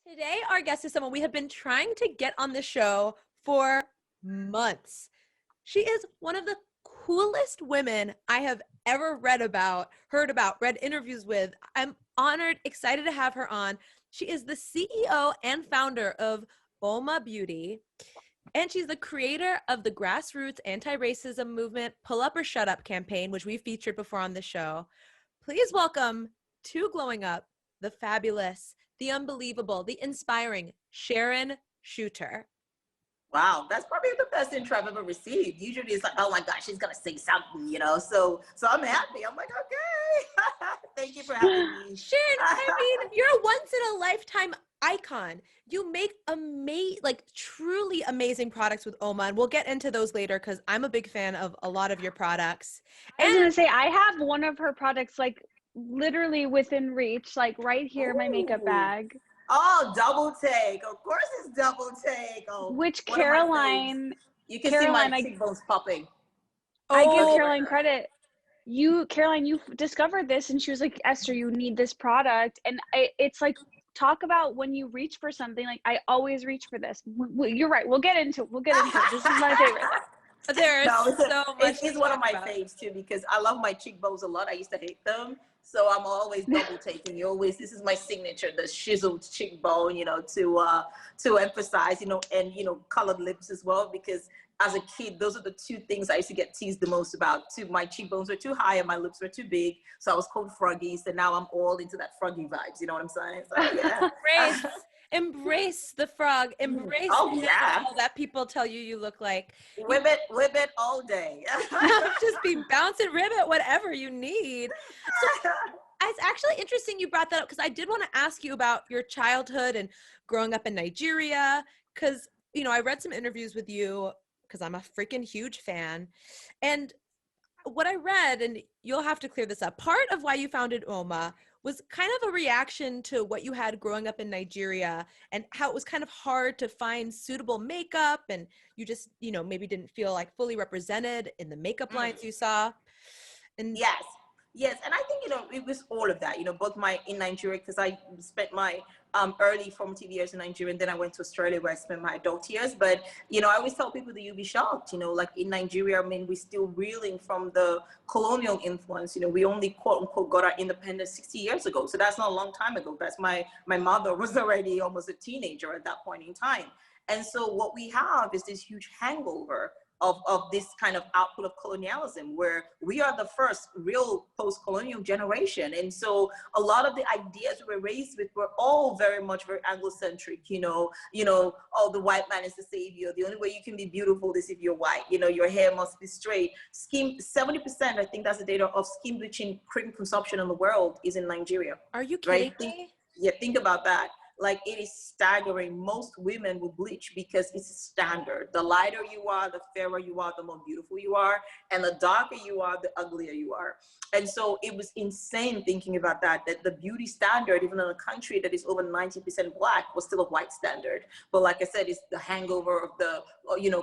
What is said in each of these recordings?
Today, our guest is someone we have been trying to get on the show for months. She is one of the coolest women I have ever read about, heard about, read interviews with. I'm honored, excited to have her on. She is the CEO and founder of Uoma Beauty, and she's the creator of the grassroots anti-racism movement Pull Up or Shut Up campaign, which we featured before on the show. Please welcome to Glowing Up, the fabulous, the unbelievable, the inspiring Sharon Chuter. Wow, that's probably the best intro I've ever received. Usually it's like, oh my gosh, she's gonna say something, So I'm happy. I'm like, okay. Thank you for having me. Sharon, I mean, you're a once in a lifetime icon. You make truly amazing products with Uoma, and we'll get into those later because I'm a big fan of a lot of your products. I was gonna say, I have one of her products like literally within reach, like right here, my makeup bag. Oh, double take. Of course it's double take. Oh, which Caroline, you can see my cheekbones popping. I give Caroline credit. Caroline, you discovered this and she was like, Esther, you need this product. And it's like, talk about when you reach for something, like I always reach for this. You're right. We'll get into it. This is my favorite. There's so much. It's one of my faves too, because I love my cheekbones a lot. I used to hate them. So I'm always double taking. This is my signature, the chiseled cheekbone, to emphasize, and, colored lips as well, because as a kid, those are the two things I used to get teased the most about. My cheekbones were too high and my lips were too big. So I was called Froggy. So now I'm all into that Froggy vibes. You know what I'm saying? So, yeah. Embrace the frog. Embrace that people tell you look like. Whip it all day. Just be bouncing ribbit, whatever you need. So, it's actually interesting you brought that up because I did want to ask you about your childhood and growing up in Nigeria because, I read some interviews with you because I'm a freaking huge fan. And what I read, and you'll have to clear this up, part of why you founded Uoma was kind of a reaction to what you had growing up in Nigeria and how it was kind of hard to find suitable makeup and you just, maybe didn't feel like fully represented in the makeup lines you saw. And Yes. And I think, it was all of that, both in Nigeria, because I spent my early formative years in Nigeria, and then I went to Australia where I spent my adult years. But, I always tell people that you'll be shocked, like in Nigeria, we're still reeling from the colonial influence. We only quote unquote got our independence 60 years ago. So that's not a long time ago. That's my mother was already almost a teenager at that point in time. And so what we have is this huge hangover of this kind of output of colonialism, where we are the first real post-colonial generation. And so a lot of the ideas we were raised with were all very Anglo-centric, oh, the white man is the savior. The only way you can be beautiful is if you're white. Your hair must be straight. 70%, I think that's the data of skin bleaching cream consumption in the world is in Nigeria. Are you kidding me? Think about that. Like, it is staggering. Most women will bleach because it's standard. The lighter you are, the fairer you are, the more beautiful you are. And the darker you are, the uglier you are. And so it was insane thinking about that the beauty standard, even in a country that is over 90% Black, was still a white standard. But like I said, it's the hangover of the,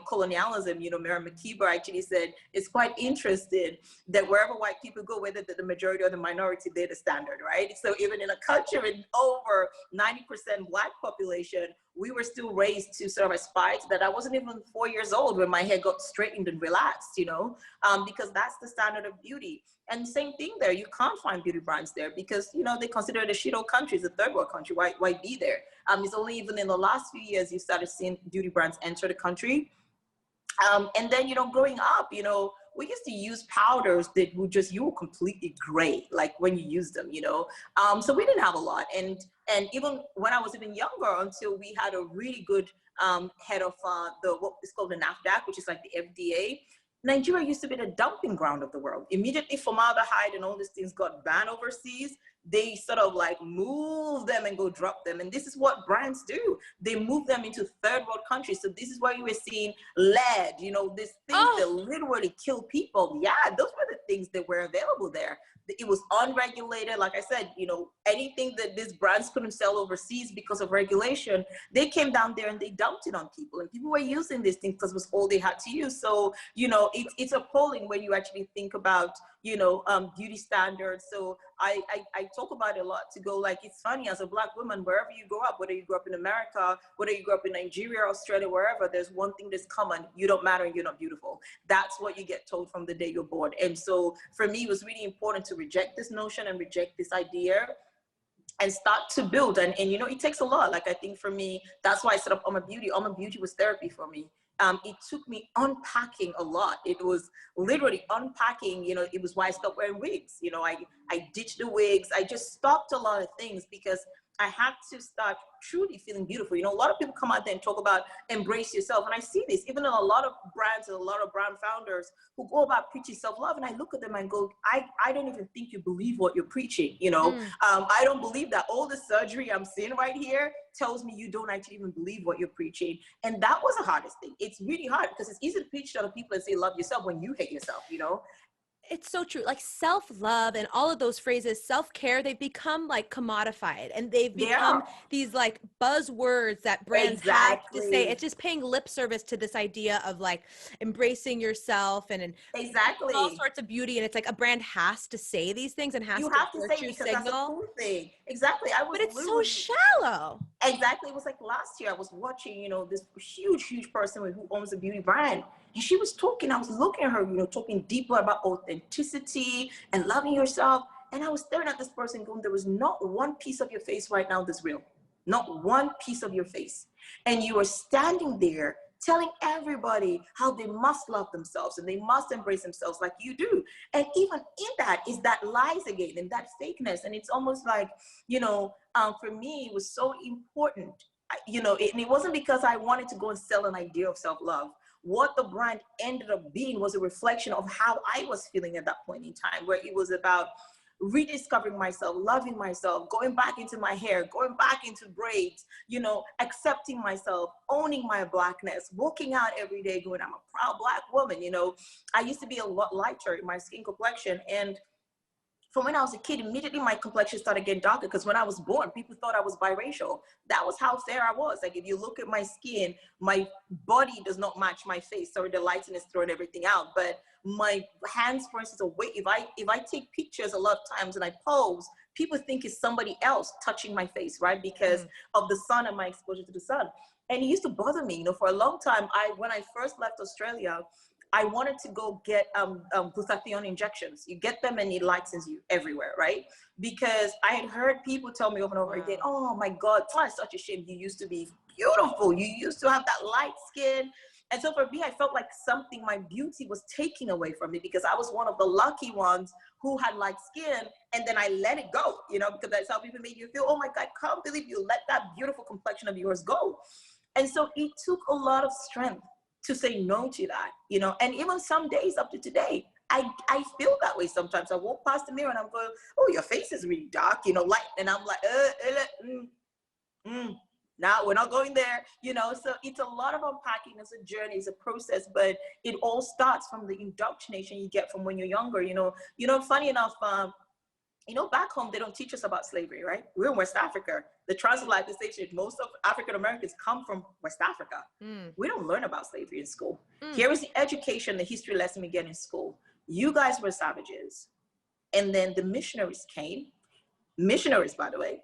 colonialism. Mary McKeever actually said, it's quite interesting that wherever white people go, whether they're the majority or the minority, they're the standard, right? So even in a country with over 90% Black population, we were still raised to sort of aspire to that. I wasn't even 4 years old when my hair got straightened and relaxed, because that's the standard of beauty. And same thing there, you can't find beauty brands there because, they consider it a shithole country, it's a third world country, why be there? It's only even in the last few years you started seeing beauty brands enter the country. And then, growing up, we used to use powders that would you were completely gray, like when you use them, so we didn't have a lot. And even when I was even younger, until we had a really good head of what is called the NAFDAC, which is like the FDA, Nigeria used to be the dumping ground of the world. Immediately formaldehyde and all these things got banned overseas, they sort of like move them and go drop them. And this is what brands do. They move them into third world countries. So this is why you were seeing lead, these things that literally kill people. Yeah, those were the things that were available there. It was unregulated. Like I said, anything that these brands couldn't sell overseas because of regulation, they came down there and they dumped it on people. And people were using these things because it was all they had to use. So, it's appalling when you actually think about, beauty standards. So I talk about it a lot to go, like, it's funny, as a Black woman, wherever you grow up, whether you grow up in America, whether you grow up in Nigeria, Australia, wherever, there's one thing that's common: you don't matter and you're not beautiful. That's what you get told from the day you're born. And so for me, it was really important to reject this notion and reject this idea and start to build. And you know, it takes a lot. Like, I think for me, that's why I set up Uoma Beauty. Uoma Beauty was therapy for me. It took me unpacking a lot. It was literally unpacking, you know. It was why I stopped wearing wigs. You know, I ditched the wigs. I just stopped a lot of things because I had to start truly feeling beautiful. You know, a lot of people come out there and talk about embrace yourself. And I see this even in a lot of brands and a lot of brand founders who go about preaching self-love. And I look at them and go, I don't even think you believe what you're preaching. You know, I don't believe that. All the surgery I'm seeing right here tells me you don't actually even believe what you're preaching. And that was the hardest thing. It's really hard because it's easy to preach to other people and say, love yourself, when you hate yourself, you know? It's so true. Like self-love and all of those phrases, self-care, they've become like commodified, and they've become these like buzzwords that brands have to say. It's just paying lip service to this idea of like embracing yourself and all sorts of beauty. And it's like a brand has to say these things and has to say because that's a cool thing. Exactly. But it's so shallow. Exactly. It was like last year I was watching, you know, this huge person who owns a beauty brand. And she was talking, I was looking at her, you know, talking deeper about authenticity and loving yourself. And I was staring at this person going, there was not one piece of your face right now that's real. Not one piece of your face. And you are standing there telling everybody how they must love themselves and they must embrace themselves like you do. And even in that is that lies again and that fakeness. And it's almost like, you know, for me, it was so important, you know, and it wasn't because I wanted to go and sell an idea of self-love. What the brand ended up being was a reflection of how I was feeling at that point in time, where it was about rediscovering myself, loving myself, going back into my hair, going back into braids, you know, accepting myself, owning my Blackness, walking out every day going, I'm a proud Black woman. You know, I used to be a lot lighter in my skin complexion, and from when I was a kid, immediately my complexion started getting darker because when I was born, people thought I was biracial. That was how fair I was. Like, if you look at my skin, my body does not match my face. Sorry, the lighting is throwing everything out. But my hands, for instance, are if I take pictures a lot of times and I pose, people think it's somebody else touching my face, right? Because of the sun and my exposure to the sun. And it used to bother me, you know, for a long time. When I first left Australia, I wanted to go get glutathione injections. You get them and it lightens you everywhere, right? Because I had heard people tell me over and over again, oh my God, it's such a shame. You used to be beautiful. You used to have that light skin. And so for me, I felt like something, my beauty was taking away from me because I was one of the lucky ones who had light skin. And then I let it go, you know, because that's how people make you feel, oh my God, I can't believe you let that beautiful complexion of yours go. And so it took a lot of strength to say no to that, you know. And even some days up to today, I feel that way sometimes. I walk past the mirror and I'm going, oh, your face is really dark, you know, light. And I'm like, nah, we're not going there, you know. So it's a lot of unpacking. It's a journey, it's a process, but it all starts from the indoctrination you get from when you're younger, you know. Funny enough, you know, back home, they don't teach us about slavery, right? We're in West Africa. The transatlantic slave trade, most of African Americans come from West Africa. We don't learn about slavery in school. Here is the education, the history lesson we get in school. You guys were savages. And then the missionaries came. Missionaries, by the way.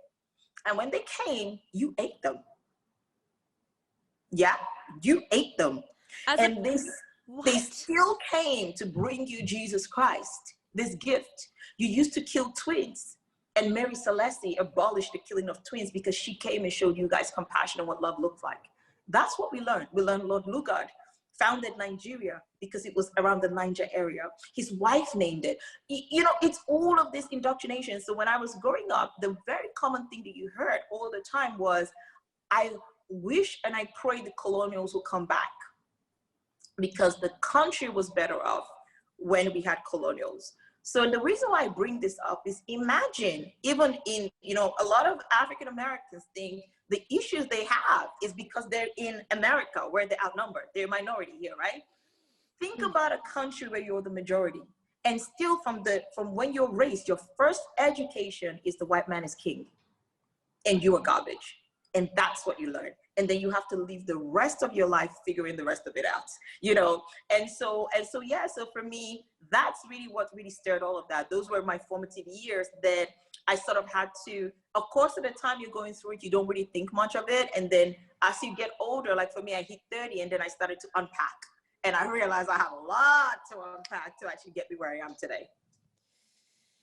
And when they came, you ate them. Yeah, you ate them. And they still came to bring you Jesus Christ, this gift. You used to kill twins, and Mary Celeste abolished the killing of twins because she came and showed you guys compassion and what love looked like. That's what we learned. We learned Lord Lugard founded Nigeria because it was around the Niger area. His wife named it. You know, it's all of this indoctrination. So when I was growing up, the very common thing that you heard all the time was, I wish and I pray the colonials will come back because the country was better off when we had colonials. So the reason why I bring this up is, imagine, even in, you know, a lot of African Americans think the issues they have is because they're in America where they're outnumbered. They're a minority here, right? Think about a country where you're the majority, and still from when you're raised, your first education is the white man is king and you are garbage. And that's what you learn. And then you have to live the rest of your life figuring the rest of it out, you know? And so yeah, so for me, that's really what really stirred all of that. Those were my formative years that I sort of had to, of course, at the time you're going through it, you don't really think much of it. And then as you get older, like for me, I hit 30 and then I started to unpack. And I realized I have a lot to unpack to actually get me where I am today.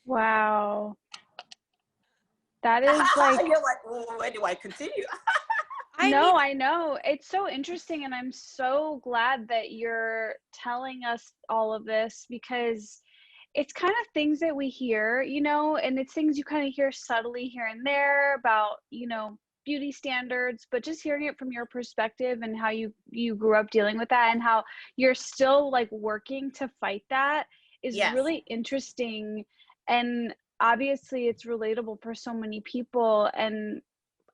Wow. That is like, you're like, well, where do I continue? I know. It's so interesting. And I'm so glad that you're telling us all of this, because it's kind of things that we hear, you know, and it's things you kind of hear subtly here and there about, you know, beauty standards, but just hearing it from your perspective and how you grew up dealing with that and how you're still like working to fight that is really interesting. And obviously it's relatable for so many people, and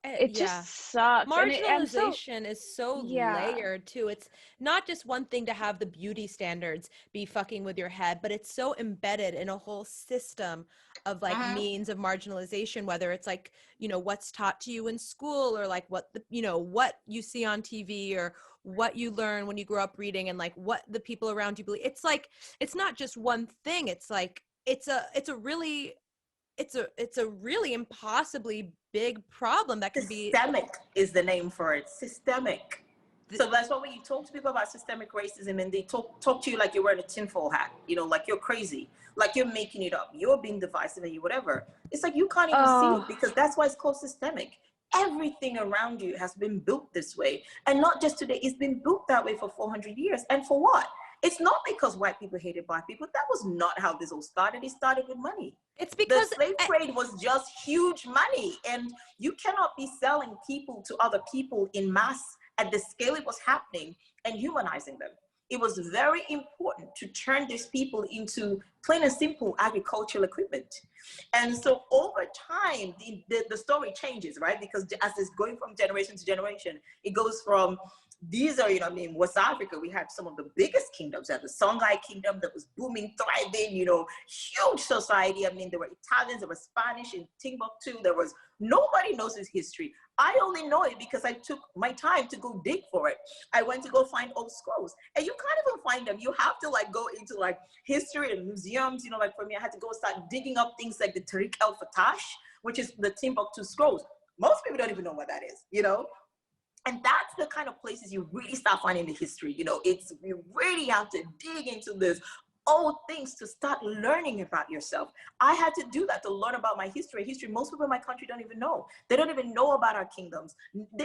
it just sucks. Marginalization is so layered too. It's not just one thing to have the beauty standards be fucking with your head, but it's so embedded in a whole system of like means of marginalization, whether it's like, you know, what's taught to you in school, or like what the, you know, what you see on TV, or what you learn when you grow up reading, and like what the people around you believe. It's like, it's not just one thing. It's like, it's a really impossibly big problem that can be systemic is the name for it. Systemic. So that's why when you talk to people about systemic racism and they talk to you like you're wearing a tinfoil hat, you know, like you're crazy, like you're making it up, you're being divisive and you whatever. It's like you can't even see it, because that's why it's called systemic. Everything around you has been built this way, and not just today. It's been built that way for 400 years. And for what? It's not because white people hated black people. That was not how this all started. It started with money. It's because the slave trade was just huge money, and you cannot be selling people to other people in mass at the scale it was happening and humanizing them. It was very important to turn these people into plain and simple agricultural equipment. And so over time, the story changes, right? Because as it's going from generation to generation, it goes from, these are, you know, I mean, West Africa, we had some of the biggest kingdoms. We had the Songhai kingdom that was booming, thriving, you know, huge society. I mean, there were Italians, there was Spanish in Timbuktu. There was, nobody knows his history. I only know it because I took my time to go dig for it. I went to go find old scrolls, and you can't even find them. You have to like go into like history and museums, you know, like for me, I had to go start digging up things like the Tariq el-Fatash, which is the Timbuktu scrolls. Most people don't even know what that is, you know? And that's the kind of places you really start finding the history. You know, it's, you really have to dig into this old things to start learning about yourself. I had to do that to learn about my history. Most people in my country don't even know. They don't even know about our kingdoms.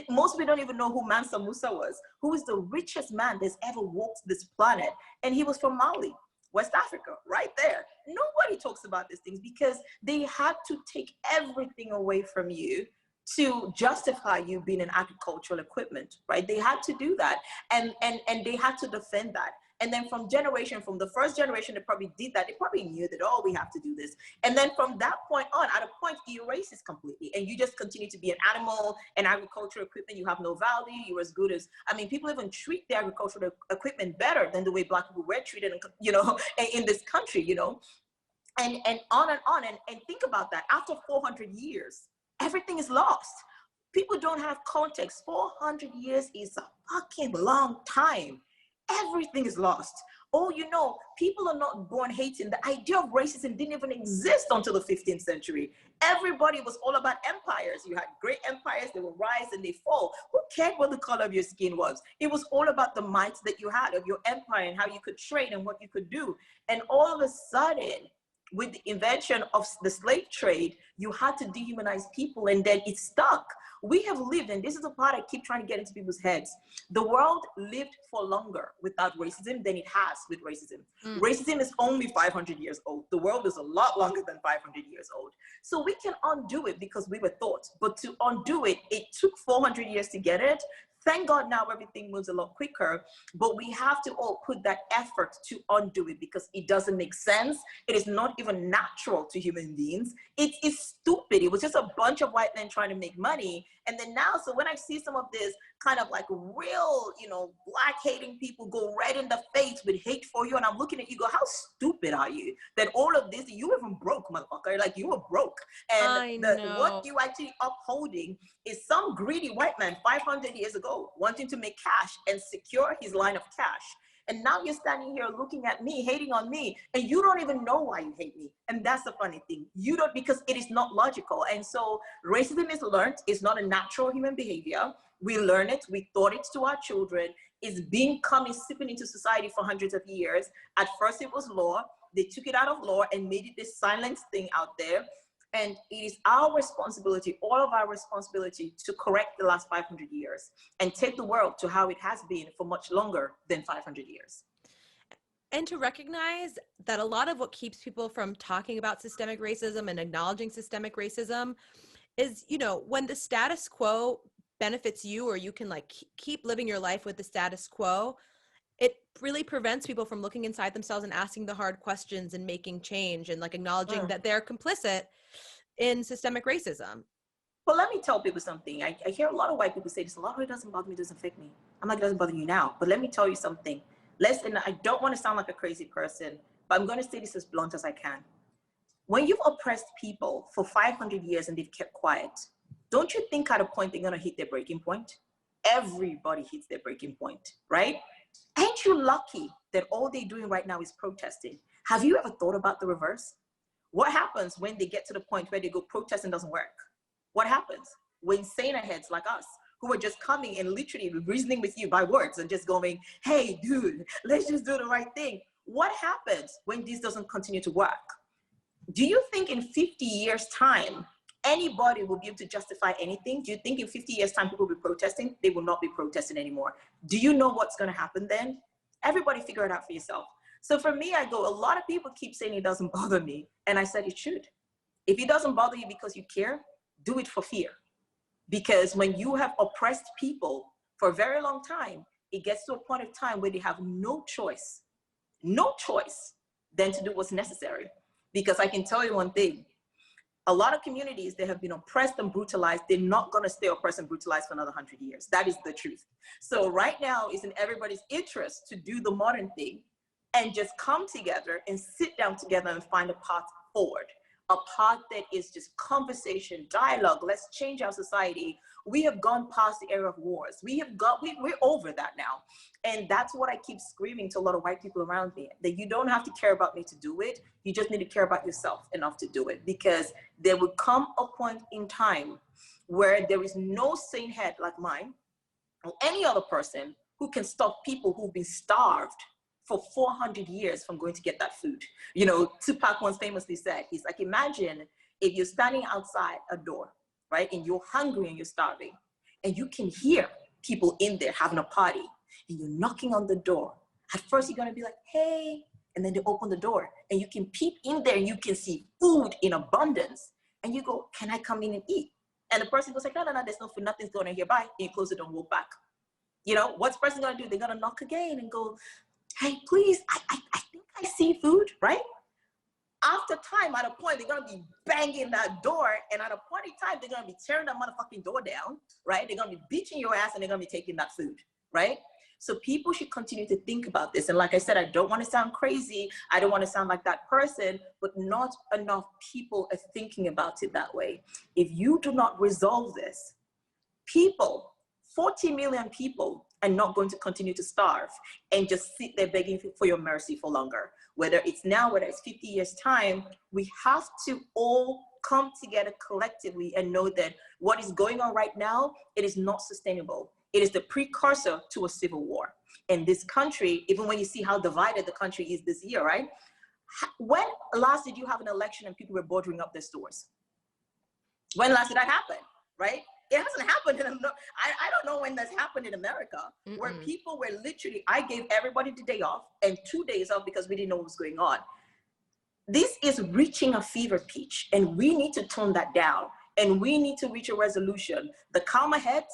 Most people don't even know who Mansa Musa was, who is the richest man that's ever walked this planet. And he was from Mali, West Africa, right there. Nobody talks about these things because they had to take everything away from you to justify you being an agricultural equipment, right? They had to do that, and they had to defend that. And then from the first generation that probably did that, they probably knew that, oh, we have to do this. And then from that point on, at a point, you erase it completely, and you just continue to be an animal, an agricultural equipment. You have no value. You're as good as, I mean, people even treat the agricultural equipment better than the way black people were treated, you know, in this country, you know, and on and on. And think about that. After 400 years, everything is lost. People don't have context. 400 years is a fucking long time. Everything is lost. Oh, you know, people are not born hating. The idea of racism didn't even exist until the 15th century. Everybody was all about empires. You had great empires, they would rise and they fall. Who cared what the color of your skin was? It was all about the might that you had of your empire and how you could trade and what you could do. And all of a sudden, with the invention of the slave trade, you had to dehumanize people, and then it stuck. We have lived, and this is the part I keep trying to get into people's heads. The world lived for longer without racism than it has with racism. Racism is only 500 years old. The world is a lot longer than 500 years old. So we can undo it because we were taught, but to undo it, it took 400 years to get it. Thank God now everything moves a lot quicker, but we have to all put that effort to undo it because it doesn't make sense. It is not even natural to human beings. It is stupid. It was just a bunch of white men trying to make money. And then now, so when I see some of this kind of like real, you know, black hating people go red in the face with hate for you, and I'm looking at you, go, how stupid are you? That all of this, you even broke, motherfucker. Like, you were broke. And what you actually upholding is some greedy white man 500 years ago wanting to make cash and secure his line of cash. And now you're standing here looking at me, hating on me, and you don't even know why you hate me. And that's the funny thing. You don't, because it is not logical. And so racism is learned. It's not a natural human behavior. We learn it. We taught it to our children. It's been coming, sipping into society for hundreds of years. At first it was law. They took it out of law and made it this silence thing out there. And it is our responsibility, all of our responsibility, to correct the last 500 years and take the world to how it has been for much longer than 500 years. And to recognize that a lot of what keeps people from talking about systemic racism and acknowledging systemic racism is, you know, when the status quo benefits you, or you can like keep living your life with the status quo, it really prevents people from looking inside themselves and asking the hard questions and making change and like acknowledging that they're complicit in systemic racism. Well, let me tell people something. I hear a lot of white people say this, a lot of it doesn't bother me, doesn't affect me. I'm like, it doesn't bother you now. But let me tell you something. And I don't want to sound like a crazy person, but I'm going to say this as blunt as I can. When you've oppressed people for 500 years and they've kept quiet, don't you think at a point they're going to hit their breaking point? Everybody hits their breaking point, right? Ain't you lucky that all they're doing right now is protesting? Have you ever thought about the reverse? What happens when they get to the point where they go protest and doesn't work? What happens when saner heads like us, who are just coming and literally reasoning with you by words and just going, hey, dude, let's just do the right thing. What happens when this doesn't continue to work? Do you think in 50 years' time, anybody will be able to justify anything? Do you think in 50 years' time, people will be protesting? They will not be protesting anymore. Do you know what's going to happen then? Everybody figure it out for yourself. So for me, I go, a lot of people keep saying it doesn't bother me. And I said it should. If it doesn't bother you because you care, do it for fear. Because when you have oppressed people for a very long time, it gets to a point of time where they have no choice than to do what's necessary. Because I can tell you one thing, a lot of communities that have been oppressed and brutalized, they're not gonna stay oppressed and brutalized for another 100 years. That is the truth. So right now, it's in everybody's interest to do the modern thing and just come together and sit down together and find a path forward. A path that is just conversation, dialogue. Let's change our society. We have gone past the era of wars. We're over that now. And that's what I keep screaming to a lot of white people around me, that you don't have to care about me to do it. You just need to care about yourself enough to do it, because there will come a point in time where there is no sane head like mine or any other person who can stop people who've been starved for 400 years from going to get that food. You know, Tupac once famously said, he's like, imagine if you're standing outside a door, right? And you're hungry and you're starving, and you can hear people in there having a party, and you're knocking on the door. At first, you're gonna be like, hey, and then they open the door, and you can peep in there, and you can see food in abundance. And you go, can I come in and eat? And the person goes like, no, there's no food, nothing's going on here, bye. And you close the door and walk back. You know, what's the person gonna do? They're gonna knock again and go, hey, please, I think I see food, right? After time, at a point, they're gonna be banging that door, and at a point in time, they're gonna be tearing that motherfucking door down, right? They're gonna be beating your ass, and they're gonna be taking that food, right? So people should continue to think about this. And like I said, I don't wanna sound crazy. I don't wanna sound like that person, but not enough people are thinking about it that way. If you do not resolve this, 40 million people are not going to continue to starve and just sit there begging for your mercy for longer. Whether it's now, whether it's 50 years time, we have to all come together collectively and know that what is going on right now, it is not sustainable. It is the precursor to a civil war. And this country, even when you see how divided the country is this year, right? When last did you have an election and people were bordering up their stores? When last did that happen, right? It hasn't happened. I don't know when that's happened in America, where people were literally, I gave everybody the day off and 2 days off because we didn't know what was going on. This is reaching a fever pitch, and we need to tone that down, and we need to reach a resolution. The calmer heads,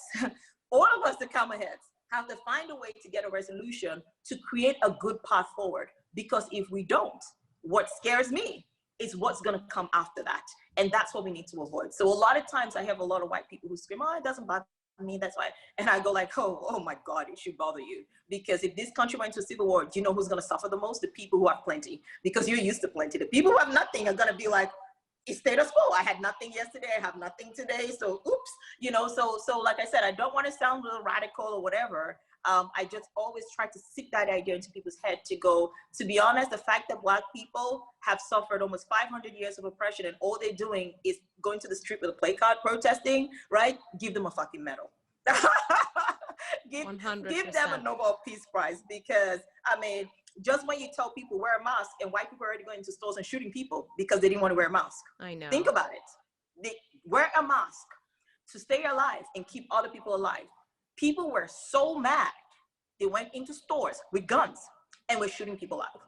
all of us, the camel heads, have to find a way to get a resolution to create a good path forward. Because if we don't, what scares me is what's going to come after that. And that's what we need to avoid. So a lot of times I have a lot of white people who scream, oh, it doesn't bother me, that's why. And I go like, oh my God, it should bother you. Because if this country went to a civil war, do you know who's going to suffer the most? The people who have plenty. Because you're used to plenty. The people who have nothing are going to be like, it's status quo. I had nothing yesterday, I have nothing today, so oops. You know, so like I said, I don't want to sound a little radical or whatever. I just always try to stick that idea into people's head to go, to be honest, the fact that Black people have suffered almost 500 years of oppression and all they're doing is going to the street with a play card protesting, right? Give them a fucking medal. give them a Nobel Peace Prize, because, I mean, just when you tell people wear a mask and white people are already going into stores and shooting people because they didn't want to wear a mask. I know. Think about it. They wear a mask to stay alive and keep other people alive. People were so mad, they went into stores with guns and were shooting people up.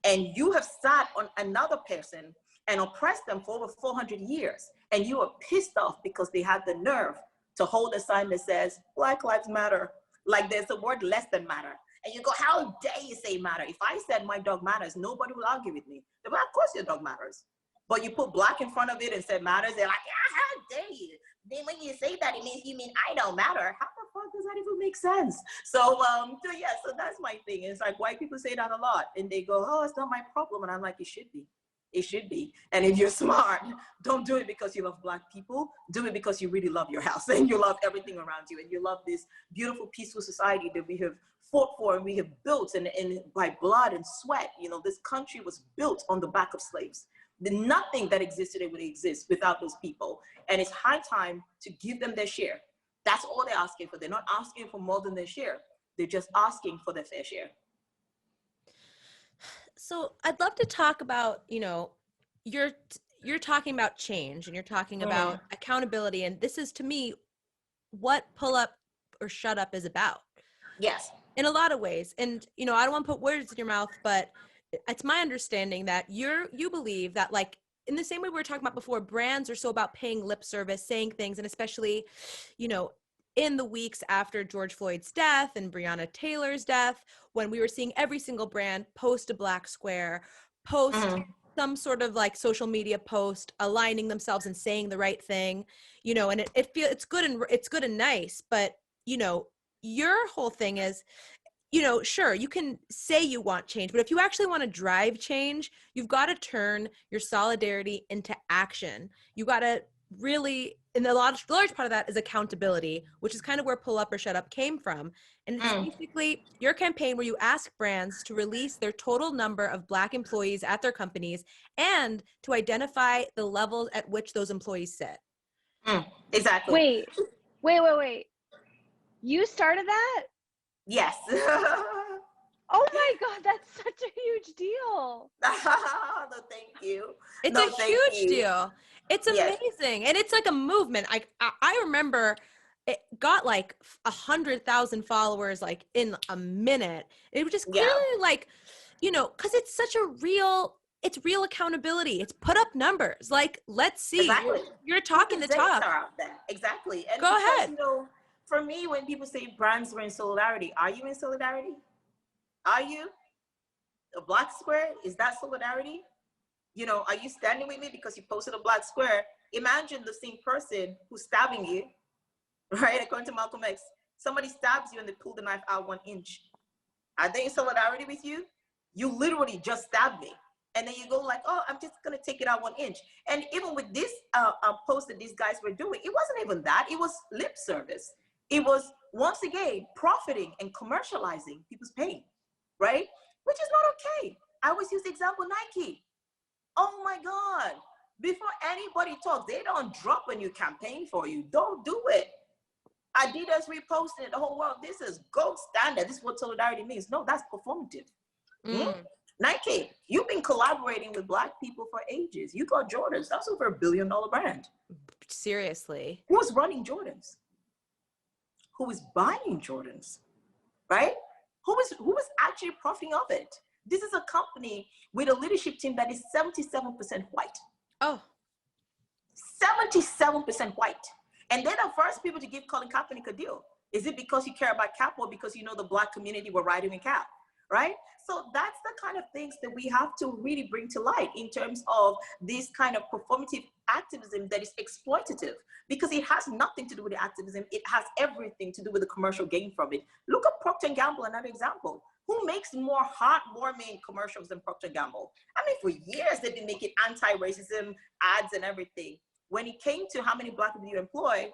And you have sat on another person and oppressed them for over 400 years. And you are pissed off because they had the nerve to hold a sign that says, Black Lives Matter. Like there's a word less than matter. And you go, how dare you say matter? If I said my dog matters, nobody will argue with me. They're like, of course your dog matters. But you put Black in front of it and said matters, they're like, yeah, how dare you? Then when you say that, it means you mean I don't matter. How the fuck does that even make sense? So yeah, so that's my thing. It's like white people say that a lot and they go, oh, it's not my problem. And I'm like, it should be. It should be. And if you're smart, don't do it because you love Black people. Do it because you really love your house and you love everything around you and you love this beautiful, peaceful society that we have fought for and we have built and by blood and sweat. You know, this country was built on the back of slaves. Nothing that exists today would exist without those people. And it's high time to give them their share. That's all they're asking for. They're not asking for more than their share. They're just asking for their fair share. So I'd love to talk about, you know, you're talking about change and you're talking about accountability. And this is, to me, what pull up or shut up is about. Yes. In a lot of ways. And, you know, I don't want to put words in your mouth, but it's my understanding that you believe that, like, in the same way we were talking about before, brands are so about paying lip service, saying things, and especially, you know, in the weeks after George Floyd's death and Breonna Taylor's death, when we were seeing every single brand post a Black square, post some sort of like social media post, aligning themselves and saying the right thing, you know, and it's good and nice, but, you know, your whole thing is, you know, sure, you can say you want change, but if you actually want to drive change, you've got to turn your solidarity into action. You got to really, and the large part of that is accountability, which is kind of where Pull Up or Shut Up came from. And it's basically your campaign where you ask brands to release their total number of Black employees at their companies and to identify the levels at which those employees sit. Exactly. Wait. You started that? Yes. Oh my God, that's such a huge deal. No, thank you. It's a huge deal. It's amazing. Yes. And it's like a movement. I remember it got like 100,000 followers like in a minute. It was just clearly like, you know, because it's such a real, it's real accountability. It's put up numbers. Like, let's see. Exactly. You're talking the talk. Exactly. And go ahead. You know, for me, when people say brands were in solidarity, are you in solidarity? Are you? A Black square, is that solidarity? You know, are you standing with me because you posted a Black square? Imagine the same person who's stabbing you, right? According to Malcolm X, somebody stabs you and they pull the knife out 1 inch. Are they in solidarity with you? You literally just stabbed me. And then you go like, oh, I'm just gonna take it out 1 inch. And even with this post that these guys were doing, it wasn't even that, it was lip service. It was, once again, profiting and commercializing people's pain, right? Which is not okay. I always use the example Nike. Oh my God. Before anybody talks, they don't drop a new campaign for you. Don't do it. Adidas reposting it, the whole world. This is gold standard. This is what solidarity means. No, that's performative. Nike, you've been collaborating with Black people for ages. You got Jordans. That's over $1 billion brand. Seriously. Who's running Jordans? Who is buying Jordans, right? Who is actually profiting of it? This is a company with a leadership team that is 77% white. Oh. 77% white. And they're the first people to give Colin Kaepernick a deal. Is it because you care about Cap or because you know the Black community were riding in Cap, right? So that's the kind of things that we have to really bring to light in terms of this kind of performative activism that is exploitative, because it has nothing to do with the activism. It has everything to do with the commercial gain from it. Look at Procter & Gamble, another example. Who makes more heartwarming commercials than Procter & Gamble? I mean, for years they've been making anti-racism ads and everything. When it came to how many Black people you employ,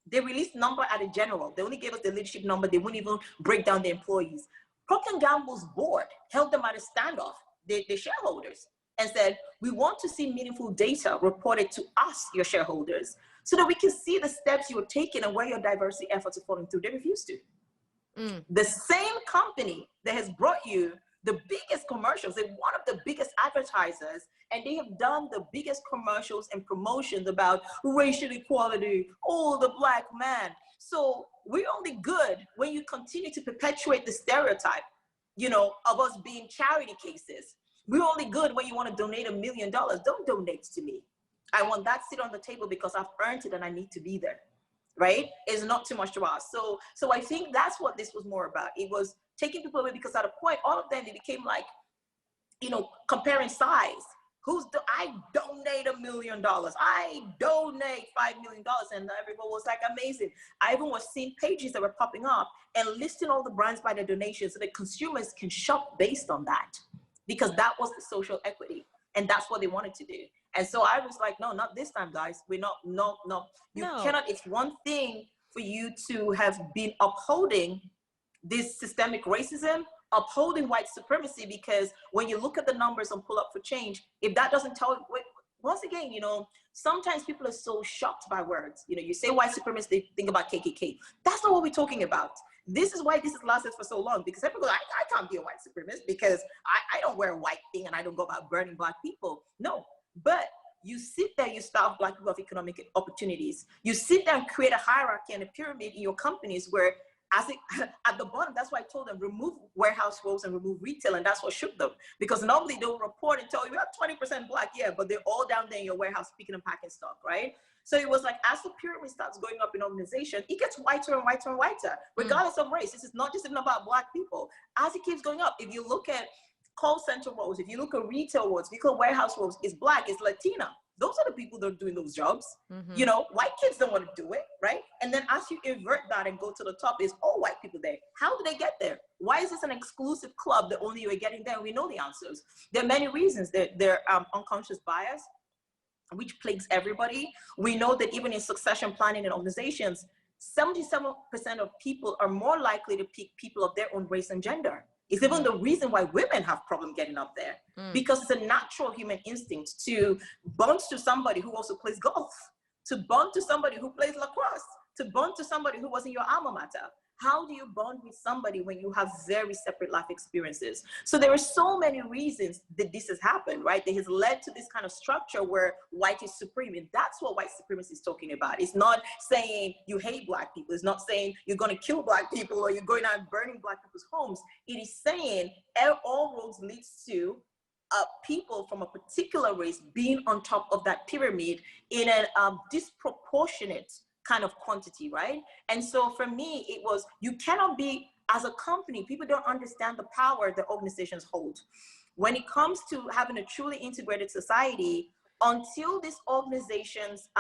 they released number at a general. They only gave us the leadership number. They wouldn't even break down the employees. Procter & Gamble's board held them at a standoff, the shareholders, and said, we want to see meaningful data reported to us, your shareholders, so that we can see the steps you are taking and where your diversity efforts are falling through. They refused to. The same company that has brought you the biggest commercials, they're one of the biggest advertisers, and they have done the biggest commercials and promotions about racial equality, oh, the Black man. So we're only good when you continue to perpetuate the stereotype, you know, of us being charity cases. We're only good when you want to donate $1 million. Don't donate to me. I want that seat on the table because I've earned it and I need to be there, right? It's not too much to ask. So I think that's what this was more about. It was taking people away, because at a point, all of them, they became like, you know, comparing size. I donate $1 million. I donate $5 million. And everyone was like, amazing. I even was seeing pages that were popping up and listing all the brands by their donations so that consumers can shop based on that, because that was the social equity. And that's what they wanted to do. And so I was like, no, not this time, guys. We're not, no. You cannot, it's one thing for you to have been upholding this systemic racism, upholding white supremacy, because when you look at the numbers on Pull Up for Change, if that doesn't tell you, once again, you know, sometimes people are so shocked by words. You know, you say white supremacy, they think about KKK. That's not what we're talking about. This is why this has lasted for so long, because people go, I can't be a white supremacist because I don't wear a white thing and I don't go about burning Black people. No, but you sit there, you starve Black people of economic opportunities. You sit there and create a hierarchy and a pyramid in your companies where at the bottom, that's why I told them, remove warehouse roles and remove retail, and that's what shook them. Because normally they'll report and tell you, we have 20% Black, yeah, but they're all down there in your warehouse picking and packing stock, right? So it was like, as the pyramid starts going up in organization, it gets whiter and whiter and whiter, regardless of race. This is not just even about Black people. As it keeps going up, if you look at call center roles, if you look at retail roles, if you look at warehouse roles, it's Black, it's Latina. Those are the people that are doing those jobs. You know, white kids don't want to do it, right? And then as you invert that and go to the top, is all white people there. How did they get there? Why is this an exclusive club that only you are getting there? We know the answers. There are many reasons. There unconscious bias, which plagues everybody. We know that even in succession planning in organizations, 77% of people are more likely to pick people of their own race and gender. It's even the reason why women have problem getting up there, because it's a natural human instinct to bond to somebody who also plays golf, to bond to somebody who plays lacrosse, to bond to somebody who was in your alma mater. How do you bond with somebody when you have very separate life experiences? So there are so many reasons that this has happened, right? That has led to this kind of structure where white is supreme. And that's what white supremacy is talking about. It's not saying you hate Black people. It's not saying you're going to kill Black people or you're going out and burning Black people's homes. It is saying all roads leads to people from a particular race being on top of that pyramid in a disproportionate kind of quantity, right? And so for me, it was, you cannot be, as a company, people don't understand the power that organizations hold. When it comes to having a truly integrated society, until these organizations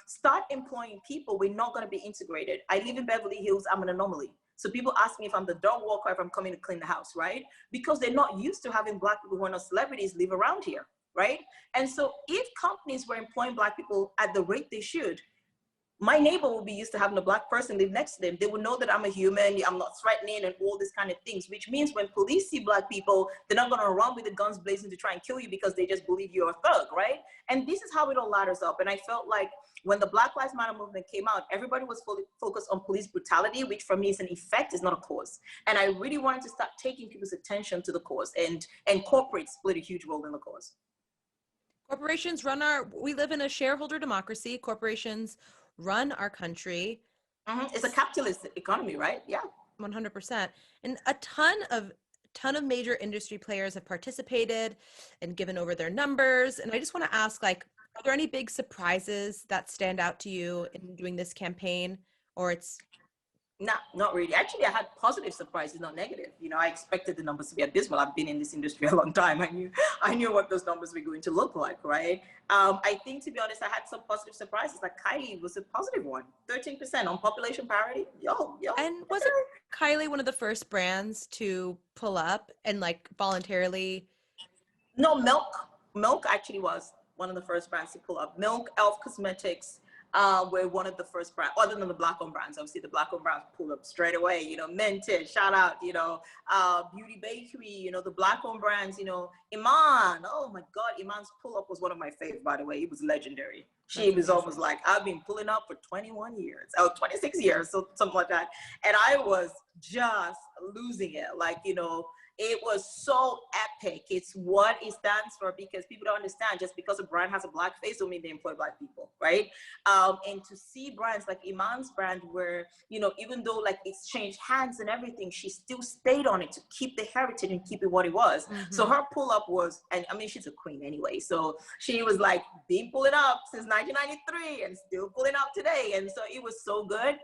start employing people, we're not going to be integrated. I live in Beverly Hills, I'm an anomaly. So people ask me if I'm the dog walker, if I'm coming to clean the house, right? Because they're not used to having Black people who are not celebrities live around here, right? And so if companies were employing Black people at the rate they should, my neighbor will be used to having a Black person live next to them. They will know that I'm a human, I'm not threatening and all these kind of things, which means when police see Black people, they're not gonna run with the guns blazing to try and kill you because they just believe you're a thug, right? And this is how it all ladders up. And I felt like when the Black Lives Matter movement came out, everybody was fully focused on police brutality, which for me is an effect, is not a cause. And I really wanted to start taking people's attention to the cause, and corporates played a huge role in the cause. Corporations we live in a shareholder democracy. Corporations run our country. It's a capitalist economy, right? Yeah. 100%. And a ton of major industry players have participated and given over their numbers. And I just want to ask, like, Are there any big surprises that stand out to you in doing this campaign, or it's not really. Actually, I had positive surprises, not negative. I expected the numbers to be abysmal. I've been in this industry a long time. I knew what those numbers were going to look like, right? I think, to be honest, I had some positive surprises. Like Kylie was a positive one, 13% on population parity. Yo. And wasn't Kylie one of the first brands to pull up and like voluntarily? No, Milk actually was one of the first brands to pull up. Milk, Elf Cosmetics, were one of the first brands, other than the black-owned brands. Obviously, the black-owned brands pulled up straight away. Minted, shout out. Beauty Bakery. The black-owned brands. Iman. Oh my God, Iman's pull-up was one of my faves. By the way, it was legendary. She was almost like, I've been pulling up for 21 years, 26 years, so something like that. And I was just losing it. It was so epic. It's what it stands for, because people don't understand, just because a brand has a black face don't mean they employ black people, right? And to see brands like Iman's brand where, even though like it's changed hands and everything, she still stayed on it to keep the heritage and keep it what it was. Mm-hmm. So her pull up was, and I mean, she's a queen anyway. So she was like been pulling up since 1993 and still pulling up today. And so it was so good.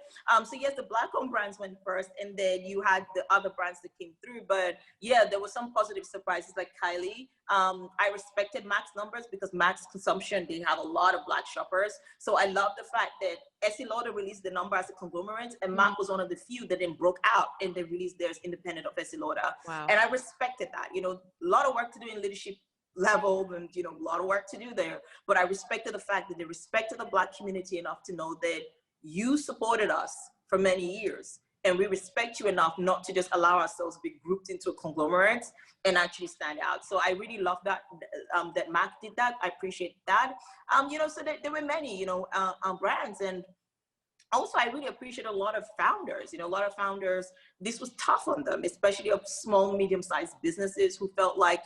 So yes, the black owned brands went first, and then you had the other brands that came through. But yeah, there were some positive surprises like Kylie. I respected MAC's numbers because MAC's consumption, they have a lot of black shoppers. So I love the fact that Estee Lauder released the number as a conglomerate, and MAC was one of the few that then broke out and they released theirs independent of Estee Lauder. Wow. And I respected that. A lot of work to do in leadership level, and a lot of work to do there. But I respected the fact that they respected the black community enough to know that you supported us for many years. And we respect you enough not to just allow ourselves to be grouped into a conglomerate and actually stand out. So I really love that that MAC did that. I appreciate that. So there were many, brands. And also, I really appreciate a lot of founders. A lot of founders, this was tough on them, especially of small, medium-sized businesses who felt like,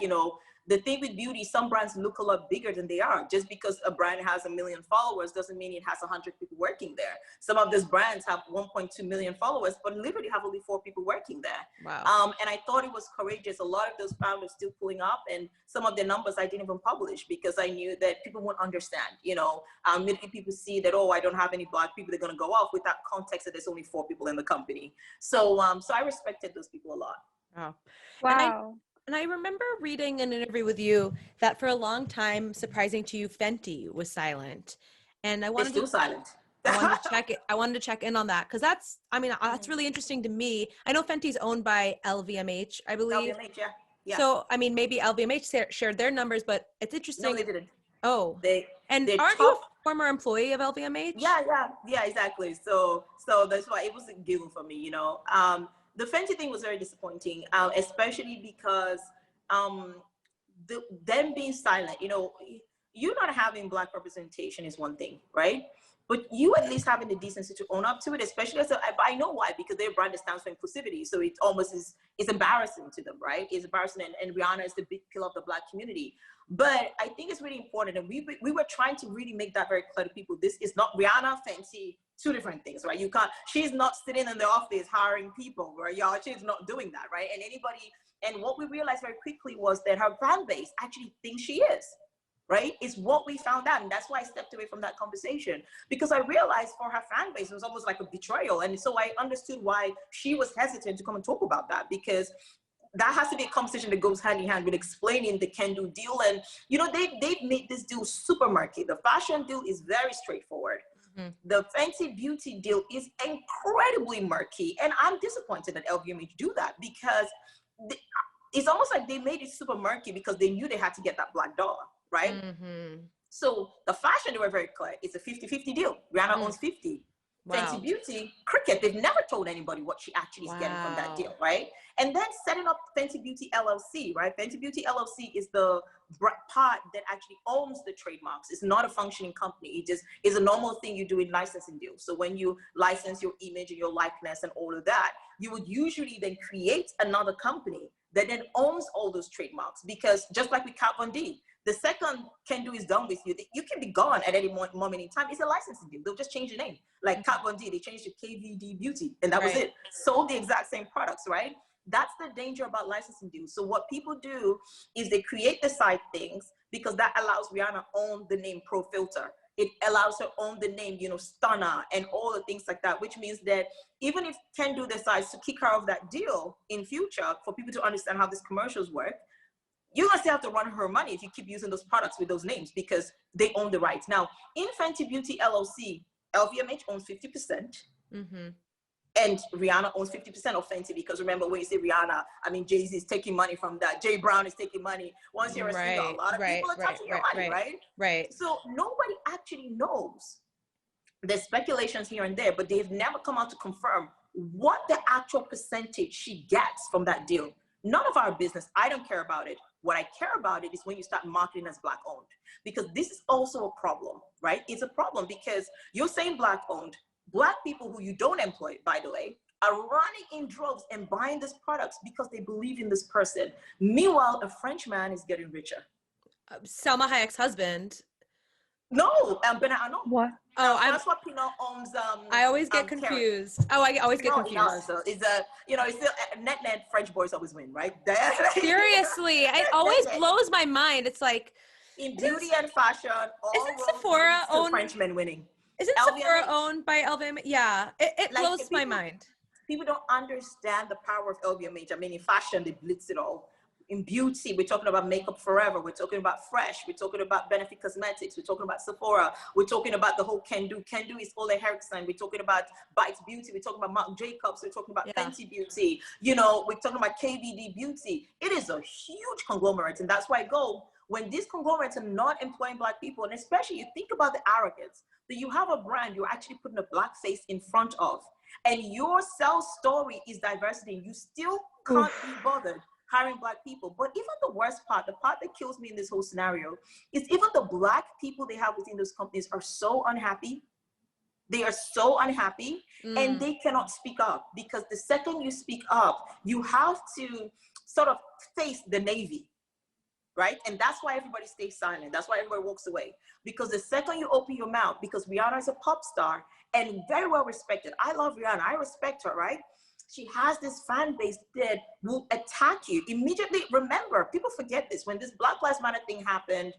the thing with beauty, some brands look a lot bigger than they are. Just because a brand has 1 million followers doesn't mean it has 100 people working there. Some of these brands have 1.2 million followers, but literally have only 4 people working there. Wow. And I thought it was courageous. A lot of those founders still pulling up, and some of their numbers I didn't even publish because I knew that people won't understand. Immediately people see that, oh, I don't have any black people, they're going to go off without context that there's only 4 people in the company. So I respected those people a lot. Wow. Wow. And I remember reading an interview with you that for a long time, surprising to you, Fenty was silent. And I wanted silent. I wanted to check it. I wanted to check in on that because that's really interesting to me. I know Fenty's owned by LVMH, I believe. LVMH, yeah. So maybe LVMH shared their numbers, but it's interesting. No, they didn't. Oh, aren't you a former employee of LVMH? Yeah, exactly. So that's why it was a given for me. The Fenty thing was very disappointing, especially because them being silent, you not having black representation is one thing, right? But you at least having the decency to own up to it, especially I know why, because their brand stands for inclusivity. So it almost it's embarrassing to them, right? It's embarrassing, and Rihanna is the big pillar of the black community. But I think it's really important, and we were trying to really make that very clear to people. This is not Rihanna, Fenty, 2 different things, right? She's not sitting in the office hiring people, right? She's not doing that, right? And what we realized very quickly was that her fan base actually thinks she is, right? It's what we found out. And that's why I stepped away from that conversation, because I realized for her fan base, it was almost like a betrayal. And so I understood why she was hesitant to come and talk about that, because that has to be a conversation that goes hand in hand with explaining the can-do deal. And, they've made this deal super murky. The fashion deal is very straightforward. Mm-hmm. The Fenty Beauty deal is incredibly murky. And I'm disappointed that LVMH do that, because it's almost like they made it super murky because they knew they had to get that black dollar, right? Mm-hmm. So the fashion, they were very clear. It's a 50-50 deal. Rihanna owns 50. Wow. Fenty Beauty, cricket. They've never told anybody what she actually is getting from that deal, right? And then setting up Fenty Beauty LLC, right? Fenty Beauty LLC is the part that actually owns the trademarks. It's not a functioning company. It just is a normal thing you do in licensing deals. So when you license your image and your likeness and all of that, you would usually then create another company that then owns all those trademarks. Because just like with Kat Von D, the second can-do is done with you, you can be gone at any moment in time. It's a licensing deal. They'll just change the name. Like Kat Von D, they changed to KVD Beauty, and that was it. Sold the exact same products, right? That's the danger about licensing deals. So what people do is they create the side things, because that allows Rihanna to own the name Pro Filter. It allows her own the name, you know, Stunner and all the things like that, which means that even if Kendu decides to kick her off that deal in future for people to understand how these commercials work, you're gonna still have to run her money if you keep using those products with those names because they own the rights. Now, in Fenty Beauty LLC, LVMH owns 50%. And Rihanna owns 50% of Fenty, because remember, when you say Rihanna, I mean, Jay-Z is taking money from that. Jay Brown is taking money. Once you're a singer, a lot of people are touching your money, right? Right. So nobody actually knows. There's speculations here and there, but they've never come out to confirm what the actual percentage she gets from that deal. None of our business. I don't care about it. What I care about it is when you start marketing as Black owned, because this is also a problem, right? It's a problem because you're saying Black owned. Black people who you don't employ, by the way, are running in droves and buying these products because they believe in this person. Meanwhile, a French man is getting richer. Selma Hayek's husband. No, Bernard Arnault. What? Oh, François Pinault owns. I always get confused. Oh, I always get confused. No, so it's you know, it's still net French boys always win, right? Seriously, it always blows my mind. It's like in beauty and fashion, all isn't Sephora owned Frenchmen winning? Isn't Sephora owned by LVMH? Yeah, it like, blows my mind. People don't understand the power of LVMH. I mean, in fashion, they blitz it all. In beauty, we're talking about Makeup Forever. We're talking about Fresh. We're talking about Benefit Cosmetics. We're talking about Sephora. We're talking about the whole Kendu. Kendu is Ole Henriksen. We're talking about Bites Beauty. We're talking about Marc Jacobs. We're talking about Fenty Beauty. You know, we're talking about KVD Beauty. It is a huge conglomerate. And that's why I go, when these conglomerates are not employing Black people, and especially you think about the arrogance, that you have a brand you're actually putting a Black face in front of, and your sales story is diversity, you still can't be bothered hiring Black people. But even the worst part, the part that kills me in this whole scenario, is even the Black people they have within those companies are so unhappy. They are so unhappy, and they cannot speak up, because the second you speak up, you have to sort of face the Navy, right? And that's why everybody stays silent. That's why everybody walks away. Because the second you open your mouth, because Rihanna is a pop star and very well respected. I love Rihanna. I respect her, right? She has this fan base that will attack you immediately. Remember, people forget this. When this Black Lives Matter thing happened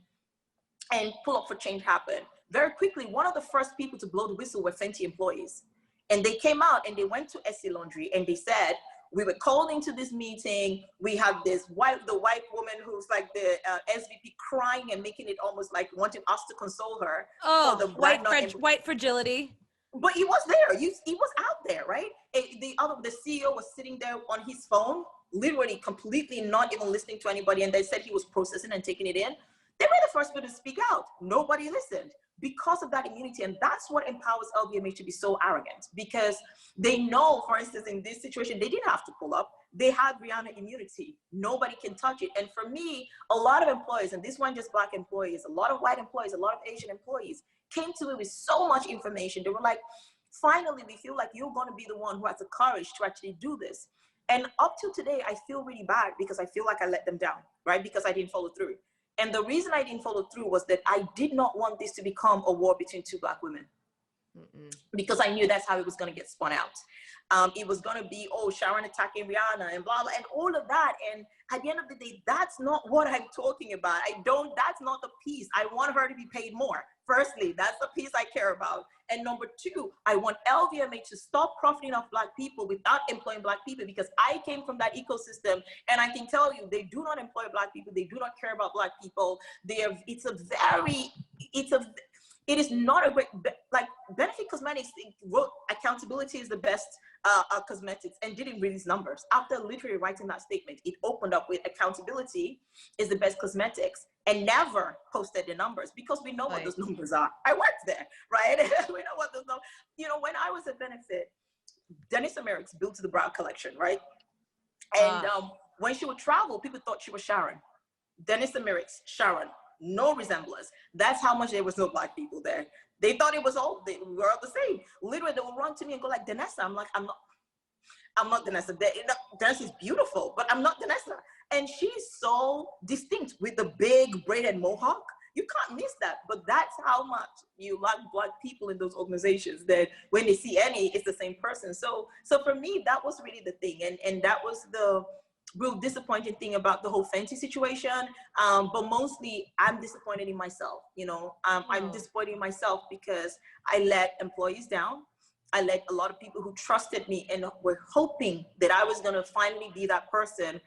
and Pull Up for Change happened, very quickly, one of the first people to blow the whistle were Fenty employees. And they came out and they went to Estee Laundry and they said, we were called into this meeting. We have the white woman who's like the SVP crying and making it almost like wanting us to console her. Oh, the white fragility. But he was there. He was out there, right? The CEO was sitting there on his phone, literally completely not even listening to anybody. And they said he was processing and taking it in. They were the first people to speak out. Nobody listened because of that immunity. And that's what empowers LVMH to be so arrogant, because they know, for instance, in this situation, they didn't have to pull up. They had Rihanna immunity. Nobody can touch it. And for me, a lot of employees, and this one just Black employees, a lot of white employees, a lot of Asian employees came to me with so much information. They were like, finally, we feel like you're going to be the one who has the courage to actually do this. And up to today, I feel really bad because I feel like I let them down, right? Because I didn't follow through. And the reason I didn't follow through was that I did not want this to become a war between two Black women. Because I knew that's how it was going to get spun out. It was going to be, oh, Sharon attacking Rihanna and blah, blah, and all of that. And at the end of the day, that's not what I'm talking about. That's not the piece. I want her to be paid more. Firstly, that's the piece I care about. And number two, I want LVMH to stop profiting off Black people without employing Black people, because I came from that ecosystem. And I can tell you, they do not employ Black people. They do not care about Black people. It is not a great, like Benefit Cosmetics wrote accountability is the best cosmetics and didn't release numbers. After literally writing that statement, it opened up with accountability is the best cosmetics and never posted the numbers, because we know what those numbers are. I worked there, right? We know what those numbers, you know, when I was at Benefit, Dennis Americ's built the Brow collection, right? And when she would travel, people thought she was Sharon. Dennis Americ's Sharon. No resemblance. That's how much there was no Black people there. They thought it was all, we were all the same. Literally, they would run to me and go like, Danessa. I'm like, I'm not Danessa. Danessa is beautiful, but I'm not Danessa. And she's so distinct with the big braided mohawk. You can't miss that. But that's how much you like Black people in those organizations, that when they see any, it's the same person. So for me, that was really the thing. And that was real disappointing thing about the whole Fenty situation. But mostly I'm disappointed in myself. You know, I'm disappointed in myself because I let employees down. I let a lot of people who trusted me and were hoping that I was going to finally be that person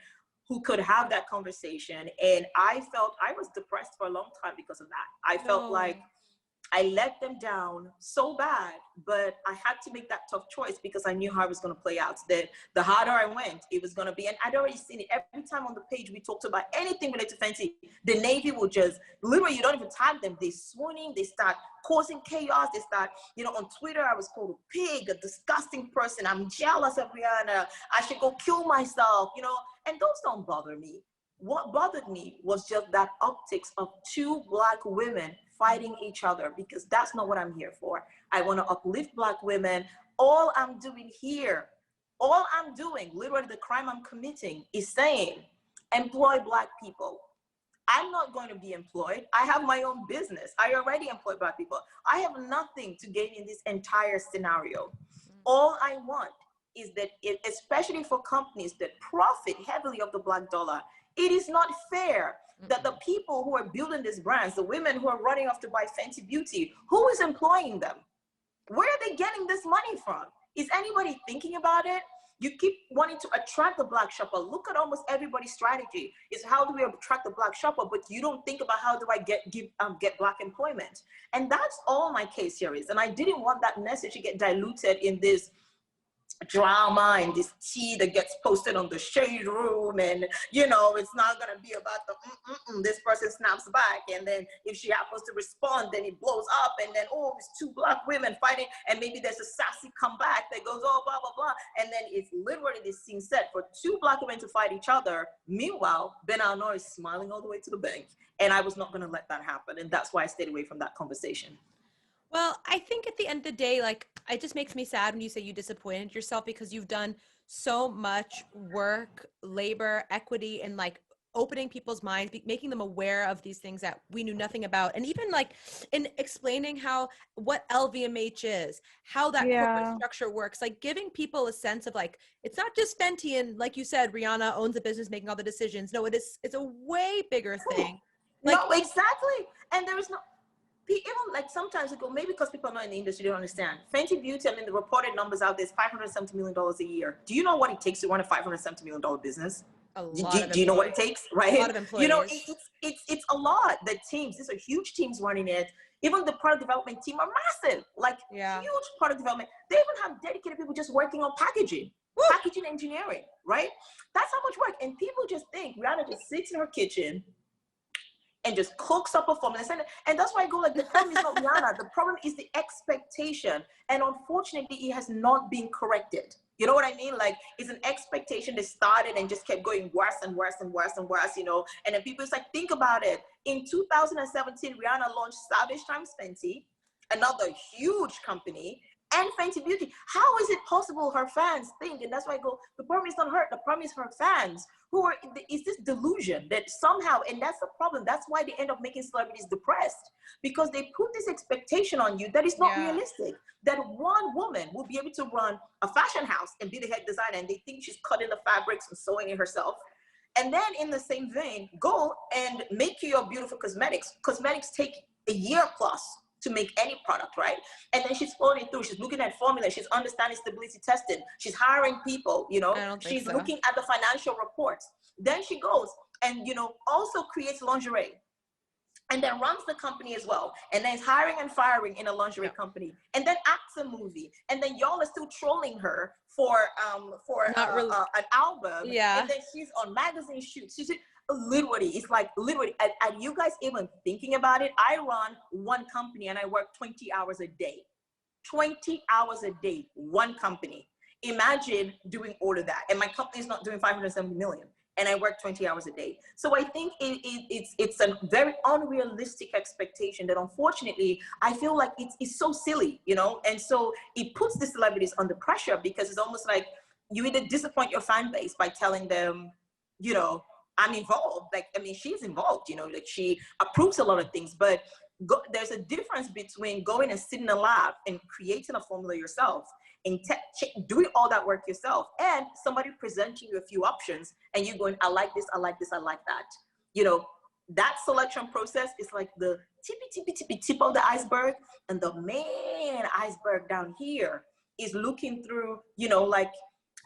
who could have that conversation. And I felt I was depressed for a long time because of that. I felt like I let them down so bad, but I had to make that tough choice because I knew how it was going to play out. That the harder I went, it was going to be, and I'd already seen it. Every time on the page we talked about anything related to Fenty, the Navy will just, literally, you don't even tag them. They swooning, they start causing chaos. They start, you know, on Twitter, I was called a pig, a disgusting person. I'm jealous of Rihanna. I should go kill myself, you know, and those don't bother me. What bothered me was just that optics of two Black women fighting each other, because that's not what I'm here for. I want to uplift Black women. All I'm doing here, all I'm doing, literally the crime I'm committing is saying, employ Black people. I'm not going to be employed. I have my own business. I already employ Black people. I have nothing to gain in this entire scenario. All I want is that, especially for companies that profit heavily of the Black dollar, it is not fair that the people who are building these brands, the women who are running off to buy Fenty Beauty, who is employing them? Where are they getting this money from? Is anybody thinking about it? You keep wanting to attract the Black shopper. Look at almost everybody's strategy is how do we attract the Black shopper, but you don't think about how do I get Black employment. And that's all my case here is. And I didn't want that message to get diluted in this drama and this tea that gets posted on the shade room, and you know, it's not gonna be about the this person snaps back, and then if she happens to respond, then it blows up, and then oh, it's two Black women fighting, and maybe there's a sassy comeback that goes oh blah blah blah, and then it's literally this scene set for two Black women to fight each other. Meanwhile, Ben Arnault is smiling all the way to the bank, and I was not gonna let that happen, and that's why I stayed away from that conversation. Well, I think at the end of the day, like, it just makes me sad when you say you disappointed yourself, because you've done so much work, labor, equity, and like opening people's minds, making them aware of these things that we knew nothing about. And even like in explaining what LVMH is, how that corporate structure works, like giving people a sense of like, it's not just Fenty and like you said, Rihanna owns the business making all the decisions. No, it's a way bigger thing. Like, no, exactly. And there is no, even like sometimes I go, maybe because people are not in the industry, they don't understand. Fenty Beauty, I mean, the reported numbers out there is $570 million a year. Do you know what it takes to run a $570 million business? Do you know what it takes, right? A lot of employees. You know, it's a lot. The teams, these are huge teams running it. Even the product development team are massive, like huge product development. They even have dedicated people just working on packaging, packaging engineering, right? That's how much work. And people just think Rihanna just sits in her kitchen and just cooks up a formula. And that's why I go like, the problem is not Rihanna. The problem is the expectation. And unfortunately, it has not been corrected. You know what I mean? Like, it's an expectation that started and just kept going worse and worse and worse and worse, you know? And then people, it's like, think about it. In 2017, Rihanna launched Savage times Fenty, another huge company, and Fenty Beauty. How is it possible her fans think, and that's why I go, the problem is not her, the problem is her fans, who are, is this delusion that somehow, and that's the problem, that's why they end up making celebrities depressed, because they put this expectation on you that is not realistic, that one woman will be able to run a fashion house and be the head designer, and they think she's cutting the fabrics and sewing it herself. And then in the same vein, go and make your beautiful cosmetics. Cosmetics take a year plus to make any product, right? And then she's following through. She's looking at formula. She's understanding stability testing. She's hiring people, you know. She's looking at the financial reports. Then she goes and, you know, also creates lingerie and then runs the company as well. And then is hiring and firing in a lingerie company, and then acts a movie. And then y'all are still trolling her for an album. And then she's on magazine shoots. She's literally, it's like literally, are you guys even thinking about it? I run one company and I work 20 hours a day. 20 hours a day, one company. Imagine doing all of that. And my company is not doing 570 million. And I work 20 hours a day. So I think it's a very unrealistic expectation that unfortunately, I feel like it's so silly, you know? And so it puts the celebrities under pressure, because it's almost like you either disappoint your fan base by telling them, you know, I'm involved. Like, I mean, she's involved, you know, like she approves a lot of things, but there's a difference between going and sitting in a lab and creating a formula yourself and doing all that work yourself, and somebody presenting you a few options and you going, I like this, I like this, I like that. You know, that selection process is like the tippy tip of the iceberg, and the main iceberg down here is looking through, you know, like,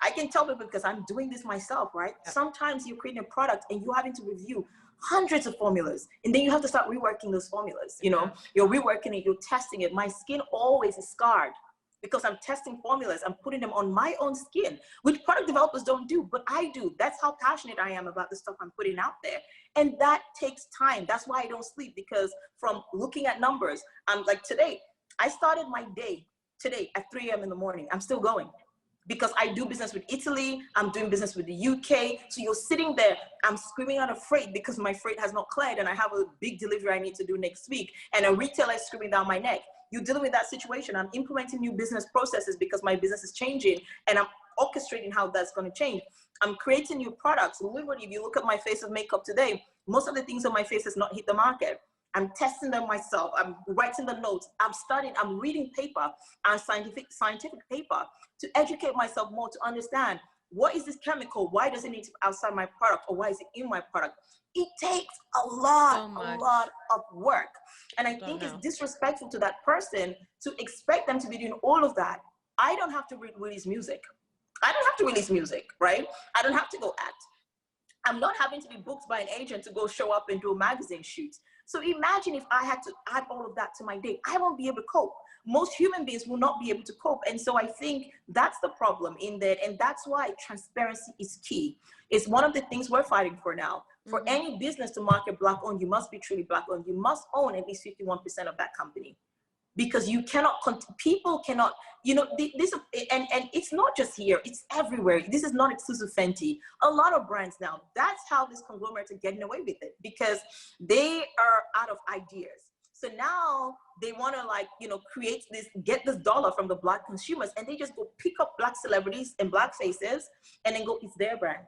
I can tell people because I'm doing this myself, right? Yeah. Sometimes you're creating a product and you're having to review hundreds of formulas, and then you have to start reworking those formulas. You know, you're reworking it, you're testing it. My skin always is scarred because I'm testing formulas. I'm putting them on my own skin, which product developers don't do, but I do. That's how passionate I am about the stuff I'm putting out there. And that takes time. That's why I don't sleep, because from looking at numbers, I'm like, today, I started my day today at 3 a.m. in the morning. I'm still going, because I do business with Italy, I'm doing business with the UK. So you're sitting there, I'm screaming out of freight because my freight has not cleared and I have a big delivery I need to do next week. And a retailer is screaming down my neck. You're dealing with that situation. I'm implementing new business processes because my business is changing, and I'm orchestrating how that's gonna change. I'm creating new products. Literally, if you look at my face of makeup today, most of the things on my face has not hit the market. I'm testing them myself. I'm writing the notes. I'm studying, I'm reading paper and scientific paper to educate myself more, to understand what is this chemical? Why does it need to be outside my product, or why is it in my product? It takes a lot of work. And I think it's disrespectful to that person to expect them to be doing all of that. I don't have to release music. I don't have to release music, right? I don't have to go act. I'm not having to be booked by an agent to go show up and do a magazine shoot. So imagine if I had to add all of that to my day. I won't be able to cope. Most human beings will not be able to cope. And so I think that's the problem in that. And that's why transparency is key. It's one of the things we're fighting for now. For any business to market Black owned, you must be truly Black owned. You must own at least 51% of that company. Because you cannot, people cannot, you know, this, and it's not just here, it's everywhere. This is not exclusive Fenty. A lot of brands now, that's how this conglomerate are getting away with it, because they are out of ideas. So now they want to, like, you know, create this, get this dollar from the Black consumers, and they just go pick up Black celebrities and Black faces and then go, it's their brand.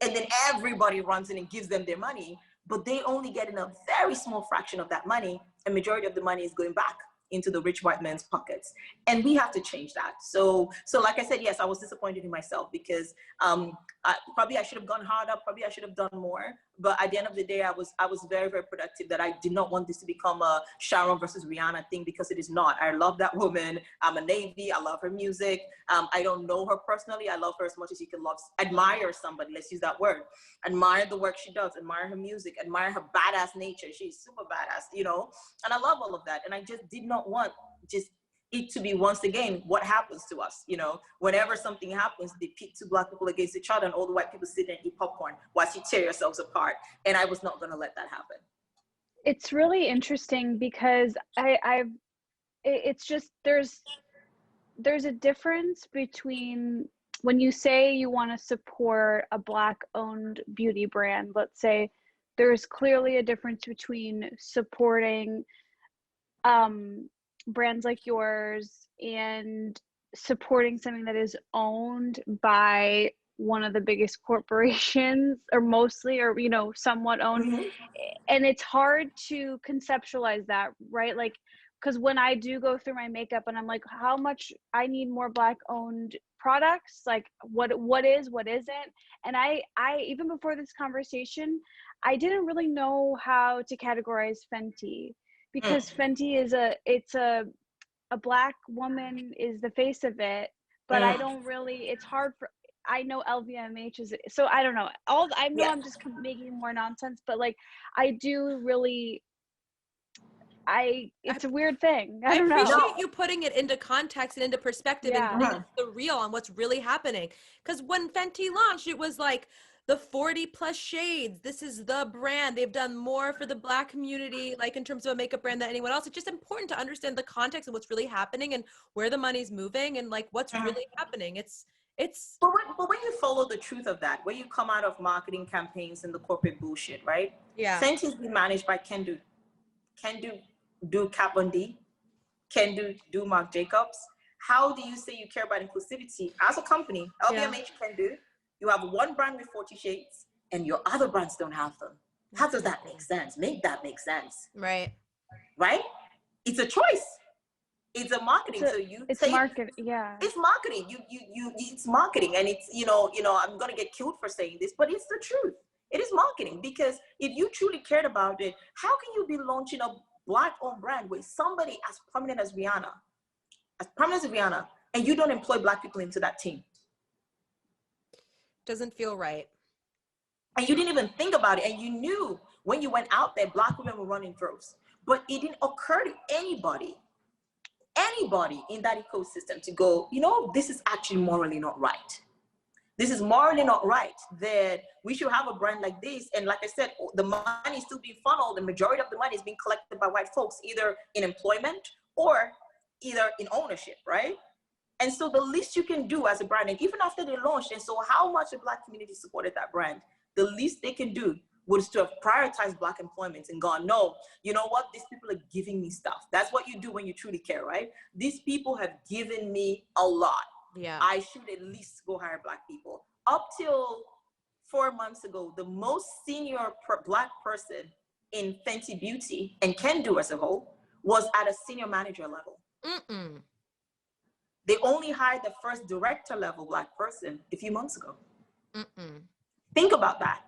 And then everybody runs in and gives them their money, but they only get in a very small fraction of that money. And majority of the money is going back into the rich white man's pockets. And we have to change that. So like I said, yes, I was disappointed in myself, because probably I should have gone harder, probably I should have done more. But at the end of the day, I was very, very productive, that I did not want this to become a Sharon versus Rihanna thing, because it is not. I love that woman. I'm a Navy. I love her music. I don't know her personally. I love her as much as you can admire somebody. Let's use that word. Admire the work she does. Admire her music. Admire her badass nature. She's super badass, you know? And I love all of that. And I just did not want just it to be, once again, what happens to us, you know, whenever something happens, they pit two Black people against each other and all the white people sit and eat popcorn whilst you tear yourselves apart. And I was not going to let that happen. It's really interesting, because it's just, there's a difference between when you say you want to support a Black owned beauty brand. Let's say there's clearly a difference between supporting brands like yours and supporting something that is owned by one of the biggest corporations, or mostly, or, you know, somewhat owned. And it's hard to conceptualize that, right? Like, because when I do go through my makeup and I'm like, how much I need more Black owned products, like what isn't. And I even before this conversation, I didn't really know how to categorize Fenty, because Fenty is a Black woman is the face of it, but I don't really, it's hard for, I know LVMH is, so I don't know. I know I'm just making more nonsense, but like, I do really, it's a weird thing. I don't know. I appreciate you putting it into context and into perspective and bringing the real on what's really happening. Because when Fenty launched, it was like the 40 plus shades. This is the brand. They've done more for the Black community, like in terms of a makeup brand, than anyone else. It's just important to understand the context of what's really happening and where the money's moving and like what's really happening. But when you follow the truth of that, when you come out of marketing campaigns and the corporate bullshit, right? Yeah. Fenty's been managed by Ken do Kat Von D, Ken do Marc Jacobs. How do you say you care about inclusivity as a company? LVMH can do. You have one brand with 40 shades and your other brands don't have them. How does that make sense? Make that make sense. Right. Right? It's a choice. It's a marketing. So it's a market. Yeah. It's marketing. It's marketing. And it's, I'm going to get killed for saying this, but it's the truth. It is marketing, because if you truly cared about it, how can you be launching a Black-owned brand with somebody as prominent as Rihanna, and you don't employ Black people into that team? Doesn't feel right. And you didn't even think about it. And you knew when you went out there, Black women were running droves, but it didn't occur to anybody in that ecosystem to go, this is actually morally not right. This is morally not right, that we should have a brand like this. And like I said, the money is still being funneled. The majority of the money is being collected by white folks, either in employment or either in ownership, right? And so the least you can do as a brand, and even after they launched, and so how much the Black community supported that brand, the least they can do was to have prioritized Black employment and gone, no, you know what? These people are giving me stuff. That's what you do when you truly care, right? These people have given me a lot. Yeah. I should at least go hire Black people. Up till 4 months ago, the most senior Black person in Fenty Beauty and Can Do as a whole was at a senior manager level. Mm-mm. They only hired the first director level Black person a few months ago. Mm-mm. Think about that.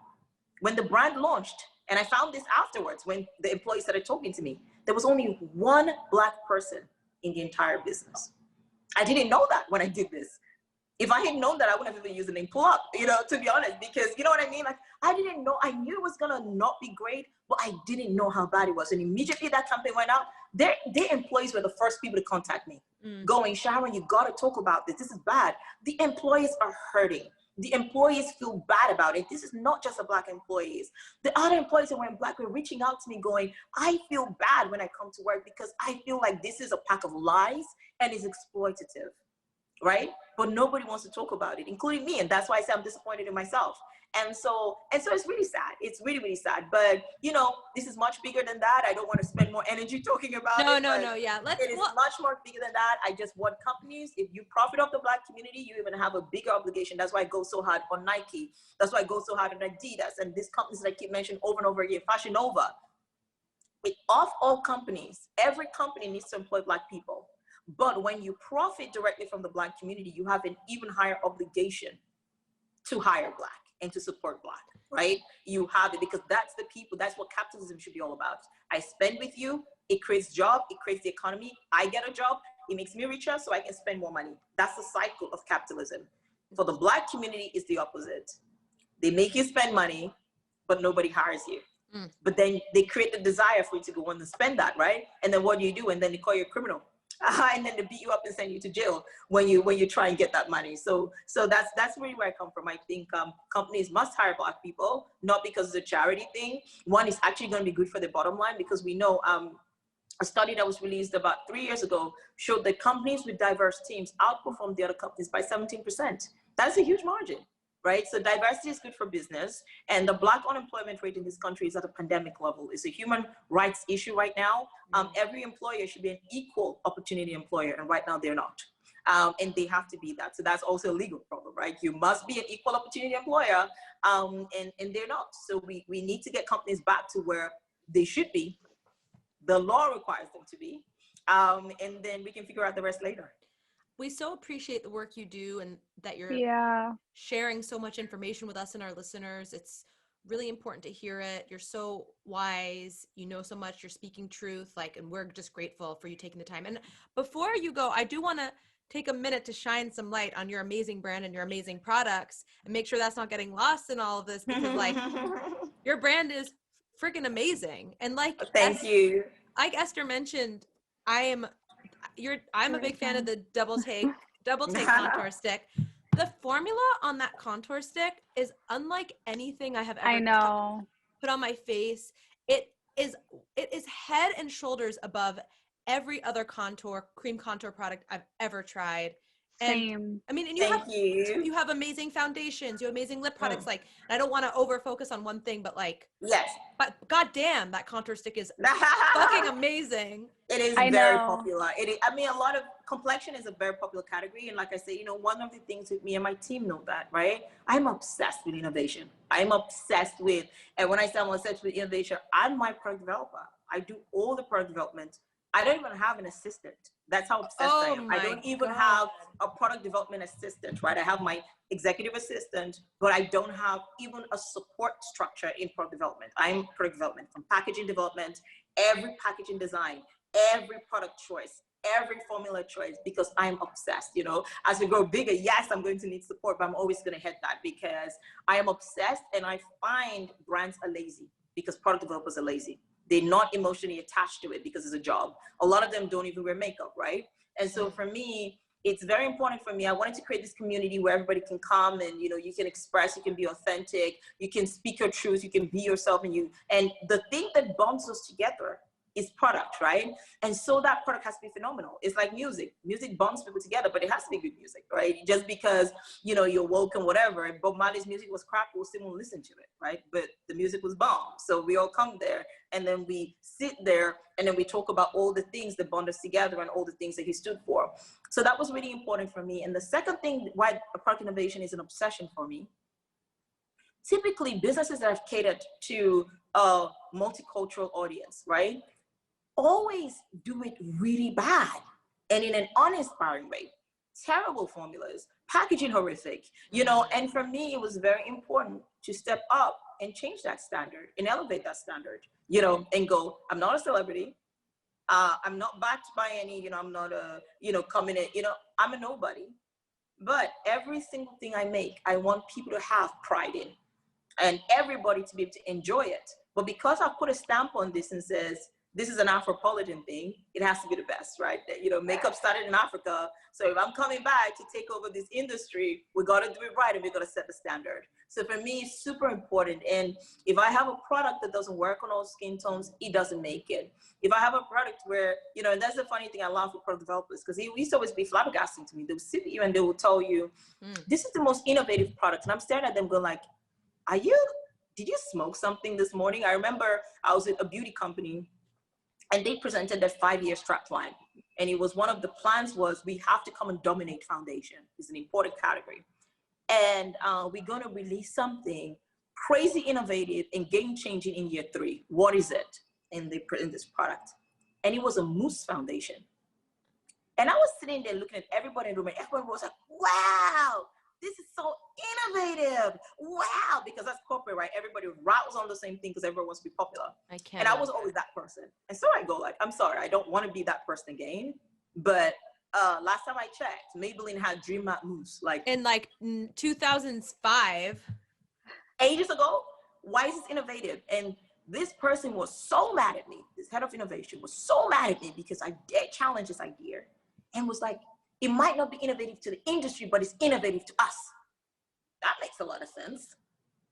When the brand launched, and I found this afterwards when the employees started talking to me, there was only one Black person in the entire business. I didn't know that when I did this. If I had known that, I wouldn't have even used the name Pull Up, to be honest, because you know what I mean? Like, I didn't know. I knew it was gonna not be great, but I didn't know how bad it was. And immediately that campaign went out, their employees were the first people to contact me, going, Sharon, you gotta talk about this. This is bad. The employees are hurting. The employees feel bad about it. This is not just the Black employees. The other employees that weren't Black were reaching out to me going, I feel bad when I come to work because I feel like this is a pack of lies and is exploitative, right? But nobody wants to talk about it, including me. And that's why I say I'm disappointed in myself. And so it's really sad. It's really, really sad. But, this is much bigger than that. I don't want to spend more energy talking about it. No. Yeah. It is much more bigger than that. I just want companies, if you profit off the Black community, you even have a bigger obligation. That's why I go so hard on Nike. That's why I go so hard on Adidas and these companies that I keep mentioning over and over again, Fashion Nova. Of all companies, every company needs to employ Black people. But when you profit directly from the Black community, you have an even higher obligation to hire Black and to support Black, right? You have it because that's the people, that's what capitalism should be all about. I spend with you, it creates job, it creates the economy, I get a job, it makes me richer so I can spend more money. That's the cycle of capitalism. For the Black community, it's the opposite. They make you spend money, but nobody hires you. But then they create the desire for you to go on and spend that, right? And then what do? And then they call you a criminal. And then they beat you up and send you to jail when you try and get that money. So that's really where I come from. I think companies must hire Black people, not because it's a charity thing. One, is actually going to be good for the bottom line, because we know a study that was released about 3 years ago showed that companies with diverse teams outperform the other companies by 17%. That's a huge margin, right? So diversity is good for business, and the Black unemployment rate in this country is at a pandemic level. It's a human rights issue right now. Every employer should be an equal opportunity employer, and right now they're not. And they have to be that. So that's also a legal problem, right? You must be an equal opportunity employer, and they're not. So we need to get companies back to where they should be. The law requires them to be, and then we can figure out the rest later. We so appreciate the work you do and that you're sharing so much information with us and our listeners. It's really important to hear it. You're so wise. You know so much. You're speaking truth. And we're just grateful for you taking the time. And before you go, I do want to take a minute to shine some light on your amazing brand and your amazing products and make sure that's not getting lost in all of this, because your brand is freaking amazing. And thank you. Like Esther mentioned, I'm a big fan of the double take contour stick. The formula on that contour stick is unlike anything I have ever put on my face. It is head and shoulders above every other cream contour product I've ever tried. And Same. I mean, and you have amazing foundations, you have amazing lip products. And I don't want to over focus on one thing, but yes, but goddamn, that contour stick is fucking amazing. It is very popular. A lot of complexion is a very popular category. And like I say, one of the things with me and my team know that, right? I'm obsessed with innovation. I'm obsessed with, and when I say I'm obsessed with innovation, I'm my product developer. I do all the product development I don't even have an assistant. That's how obsessed I am. I don't even have a product development assistant, right? I have my executive assistant, but I don't have even a support structure in product development. I'm product development, from packaging development, every packaging design, every product choice, every formula choice, because I'm obsessed. You know, as we grow bigger, yes, I'm going to need support, but I'm always going to hit that because I am obsessed, and I find brands are lazy because product developers are lazy. They're not emotionally attached to it because it's a job. A lot of them don't even wear makeup, right? And so for me, it's very important for me. I wanted to create this community where everybody can come and, you know, you can express, you can be authentic, you can speak your truth, you can be yourself, and the thing that bonds us together is product, right? And so that product has to be phenomenal. It's like music. Music bonds people together, but it has to be good music, right? Just because, you know, you're woke and whatever, and Bob Marley's music was crap, we'll still won't listen to it, right? But the music was bomb. So we all come there, and then we sit there, and then we talk about all the things that bond us together and all the things that he stood for. So that was really important for me. And the second thing why product innovation is an obsession for me, typically businesses that have catered to a multicultural audience, right, always do it really bad and in an uninspiring way. Terrible formulas, packaging horrific, you know. And for me, it was very important to step up and change that standard and elevate that standard, you know, and go, I'm not a celebrity. I'm not backed by any, you know, I'm not a, you know, coming in, you know, I'm a nobody. But every single thing I make, I want people to have pride in, and everybody to be able to enjoy it. But because I put a stamp on this and says, this is an Afropolitan thing, it has to be the best, right? You know, makeup started in Africa. So if I'm coming back to take over this industry, we got to do it right, and we got to set the standard. So for me, it's super important. And if I have a product that doesn't work on all skin tones, it doesn't make it. If I have a product where, you know, and that's the funny thing I love with product developers, because it used to always be flabbergasting to me. They would sit here and they will tell you, this is the most innovative product. And I'm staring at them going like, did you smoke something this morning? I remember I was at a beauty company, and they presented their 5-year strat plan. And it was one of the plans was, we have to come and dominate foundation. It's an important category. And we're gonna release something crazy innovative and game changing in year 3. What is it? And they put in this product. And it was a mousse foundation. And I was sitting there looking at everybody in the room, and everybody was like, wow, this is so innovative. Wow, because that's corporate, right? Everybody rattles on the same thing because everyone wants to be popular. And I was always that person. And so I go like, I'm sorry, I don't want to be that person again. But last time I checked, Maybelline had Dream Matte Mousse. Like in like 2005. Ages ago. Why is this innovative? And this person was so mad at me. This head of innovation was so mad at me because I did challenge this idea and was like, it might not be innovative to the industry, but it's innovative to us. That makes a lot of sense.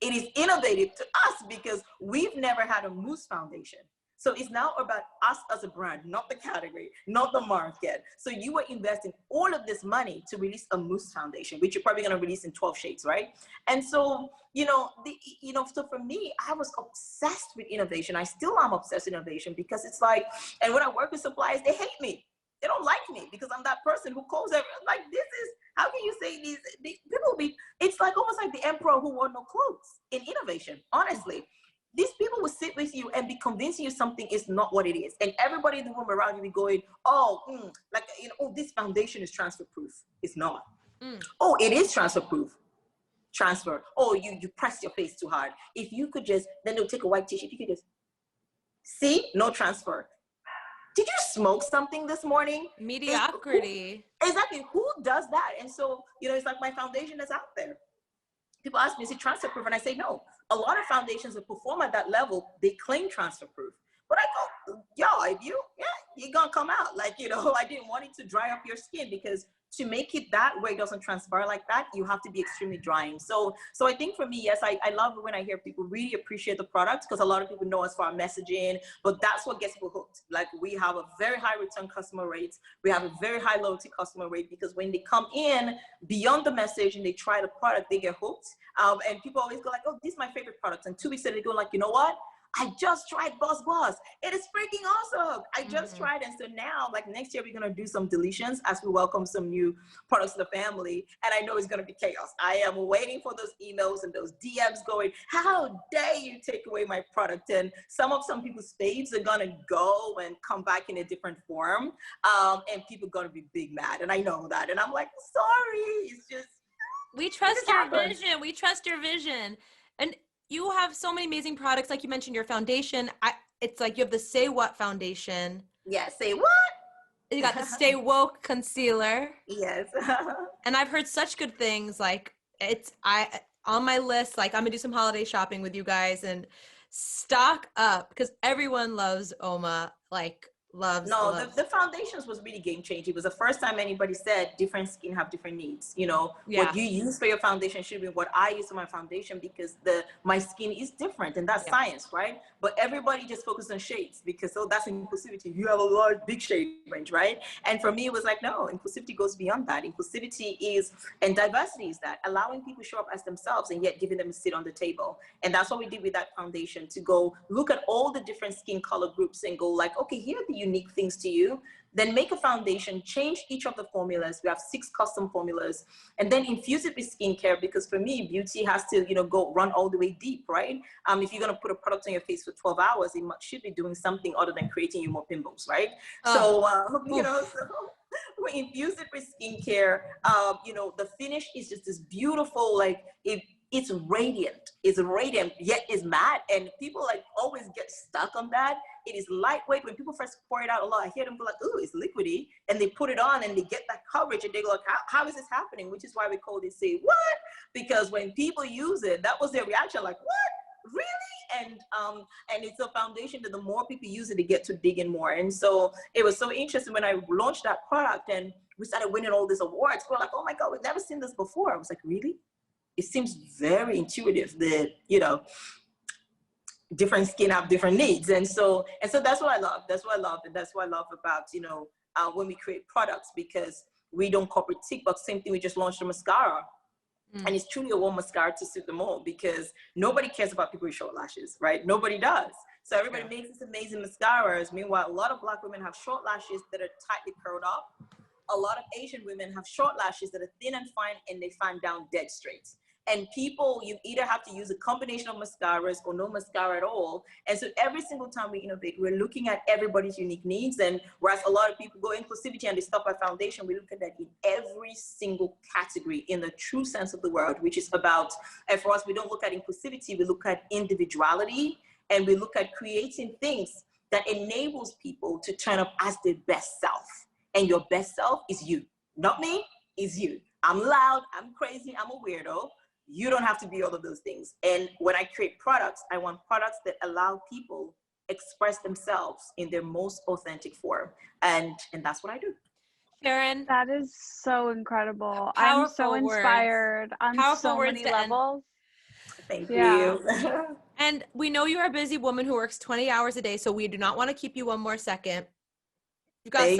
It is innovative to us because we've never had a mousse foundation. So it's now about us as a brand, not the category, not the market. So you are investing all of this money to release a mousse foundation, which you're probably going to release in 12 shades, right? And so, so for me, I was obsessed with innovation. I still am obsessed with innovation because it's like, and when I work with suppliers, they hate me. They don't like me because I'm that person who calls everyone like, this is, how can you say these people it's like almost like the emperor who wore no clothes in innovation, honestly. These people will sit with you and be convincing you something is not what it is. And everybody in the room around you be going, this foundation is transfer proof. It's not. Oh, it is transfer proof. Transfer. Oh, you press your face too hard. If you could just, then they'll take a white tissue. If you could just, see, no transfer. Did you smoke something this morning? Mediocrity. Exactly. Who does that? And so, it's like my foundation is out there. People ask me, is it transfer proof? And I say, no. A lot of foundations that perform at that level, they claim transfer proof. But I go, you're going to come out. Like, I didn't want it to dry up your skin because to make it that way, it doesn't transpire like that, you have to be extremely drying. So I think for me, yes, I love it when I hear people really appreciate the product because a lot of people know us for our messaging, but that's what gets people hooked. Like we have a very high return customer rates. We have a very high loyalty customer rate because when they come in beyond the message and they try the product, they get hooked. And people always go like, oh, this is my favorite product. And 2 weeks later, they go like, you know what? I just tried Boss Boss. It is freaking awesome. I just tried. And so now, like next year, we're going to do some deletions as we welcome some new products to the family. And I know it's going to be chaos. I am waiting for those emails and those DMs going, how dare you take away my product? And some people's faves are going to go and come back in a different form. And people are going to be big mad. And I know that. And I'm like, sorry. It's just. We trust your vision. We trust your vision. And you have so many amazing products. Like you mentioned, your foundation. It's like you have the Say What foundation. Yeah, Say What? You got the Stay Woke concealer. Yes. And I've heard such good things. Like on my list, like I'm gonna do some holiday shopping with you guys and stock up because everyone loves Uoma. Like loves. The foundations was really game changing. It was the first time anybody said different skin have different needs. You know, what you use for your foundation should be what I use for my foundation because my skin is different and that's science, right? But everybody just focused on shades because that's inclusivity. You have a large, big shade range, right? And for me, it was like, no, inclusivity goes beyond that. Inclusivity is, and diversity is that, allowing people to show up as themselves and yet giving them a seat on the table. And that's what we did with that foundation, to go look at all the different skin color groups and go like, okay, here are the unique things to you. Then make a foundation, change each of the formulas. We have 6 custom formulas, and then infuse it with skincare because for me, beauty has to, go run all the way deep, right? If you're gonna put a product on your face for 12 hours, it should be doing something other than creating you more pimples, right? So we infuse it with skincare. The finish is just this beautiful, like it's radiant, yet it's matte, and people like always get stuck on that. It is lightweight. When people first pour it out a lot, I hear them go like, ooh, it's liquidy, and they put it on and they get that coverage and they go like, how is this happening? Which is why we call this Say What? Because when people use it, that was their reaction, like, what? Really? And it's a foundation that the more people use it, they get to dig in more. And so it was so interesting when I launched that product and we started winning all these awards. We're like, oh my God, we've never seen this before. I was like, really? It seems very intuitive that, different skin have different needs. And so that's what I love. That's what I love. And that's what I love about, when we create products, because we don't corporate tick box. Same thing, we just launched a mascara. And it's truly a one mascara to suit them all because nobody cares about people with short lashes, right? Nobody does. So everybody makes these amazing mascaras. Meanwhile, a lot of Black women have short lashes that are tightly curled up. A lot of Asian women have short lashes that are thin and fine and they find down dead straight. And people, you either have to use a combination of mascaras or no mascara at all. And so every single time we innovate, we're looking at everybody's unique needs. And whereas a lot of people go inclusivity and they stop at foundation, we look at that in every single category in the true sense of the word, which is about, and for us, we don't look at inclusivity, we look at individuality, and we look at creating things that enables people to turn up as their best self. And your best self is you, not me, is you. I'm loud, I'm crazy, I'm a weirdo. You don't have to be all of those things. And when I create products, I want products that allow people express themselves in their most authentic form. And that's what I do. Sharon. That is so incredible. I'm so inspired on so many levels. Thank you. And we know you're a busy woman who works 20 hours a day, so we do not want to keep you one more second. You've got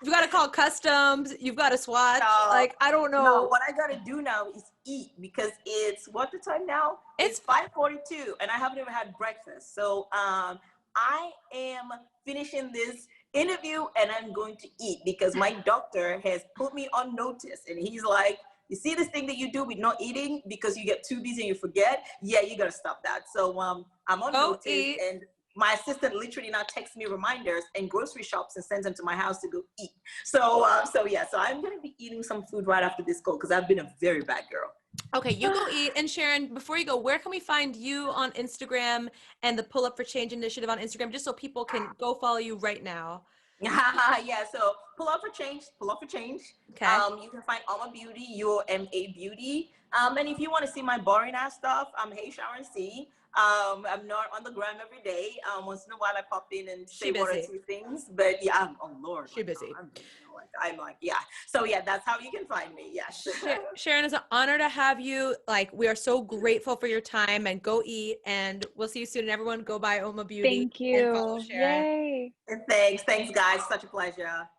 you've got to call customs. You've got to swatch. I don't know. No, what I got to do now is eat because it's what the time now? It's 5:42 and I haven't even had breakfast. So I am finishing this interview and I'm going to eat because my doctor has put me on notice and he's like, you see this thing that you do with not eating because you get too busy and you forget? Yeah, you got to stop that. So I'm on notice and my assistant literally now texts me reminders and grocery shops and sends them to my house to go eat. So I'm going to be eating some food right after this call because I've been a very bad girl. Okay, you go eat. And Sharon, before you go, where can we find you on Instagram and the Pull Up for Change initiative on Instagram, just so people can go follow you right now? Yeah, so Pull Up for Change. Okay. You can find Uoma Beauty, Uoma Beauty. And if you want to see my boring ass stuff, Hey Sharon C. I'm not on the gram every day. Once in a while I pop in and say one or two things, but yeah, oh Lord. She's busy. I'm like, yeah. So yeah, that's how you can find me. Yes. Sharon, it's an honor to have you. Like, we are so grateful for your time, and go eat, and we'll see you soon. And everyone go buy Uoma Beauty. Thank you. And follow Sharon. Yay. And thanks guys. Such a pleasure.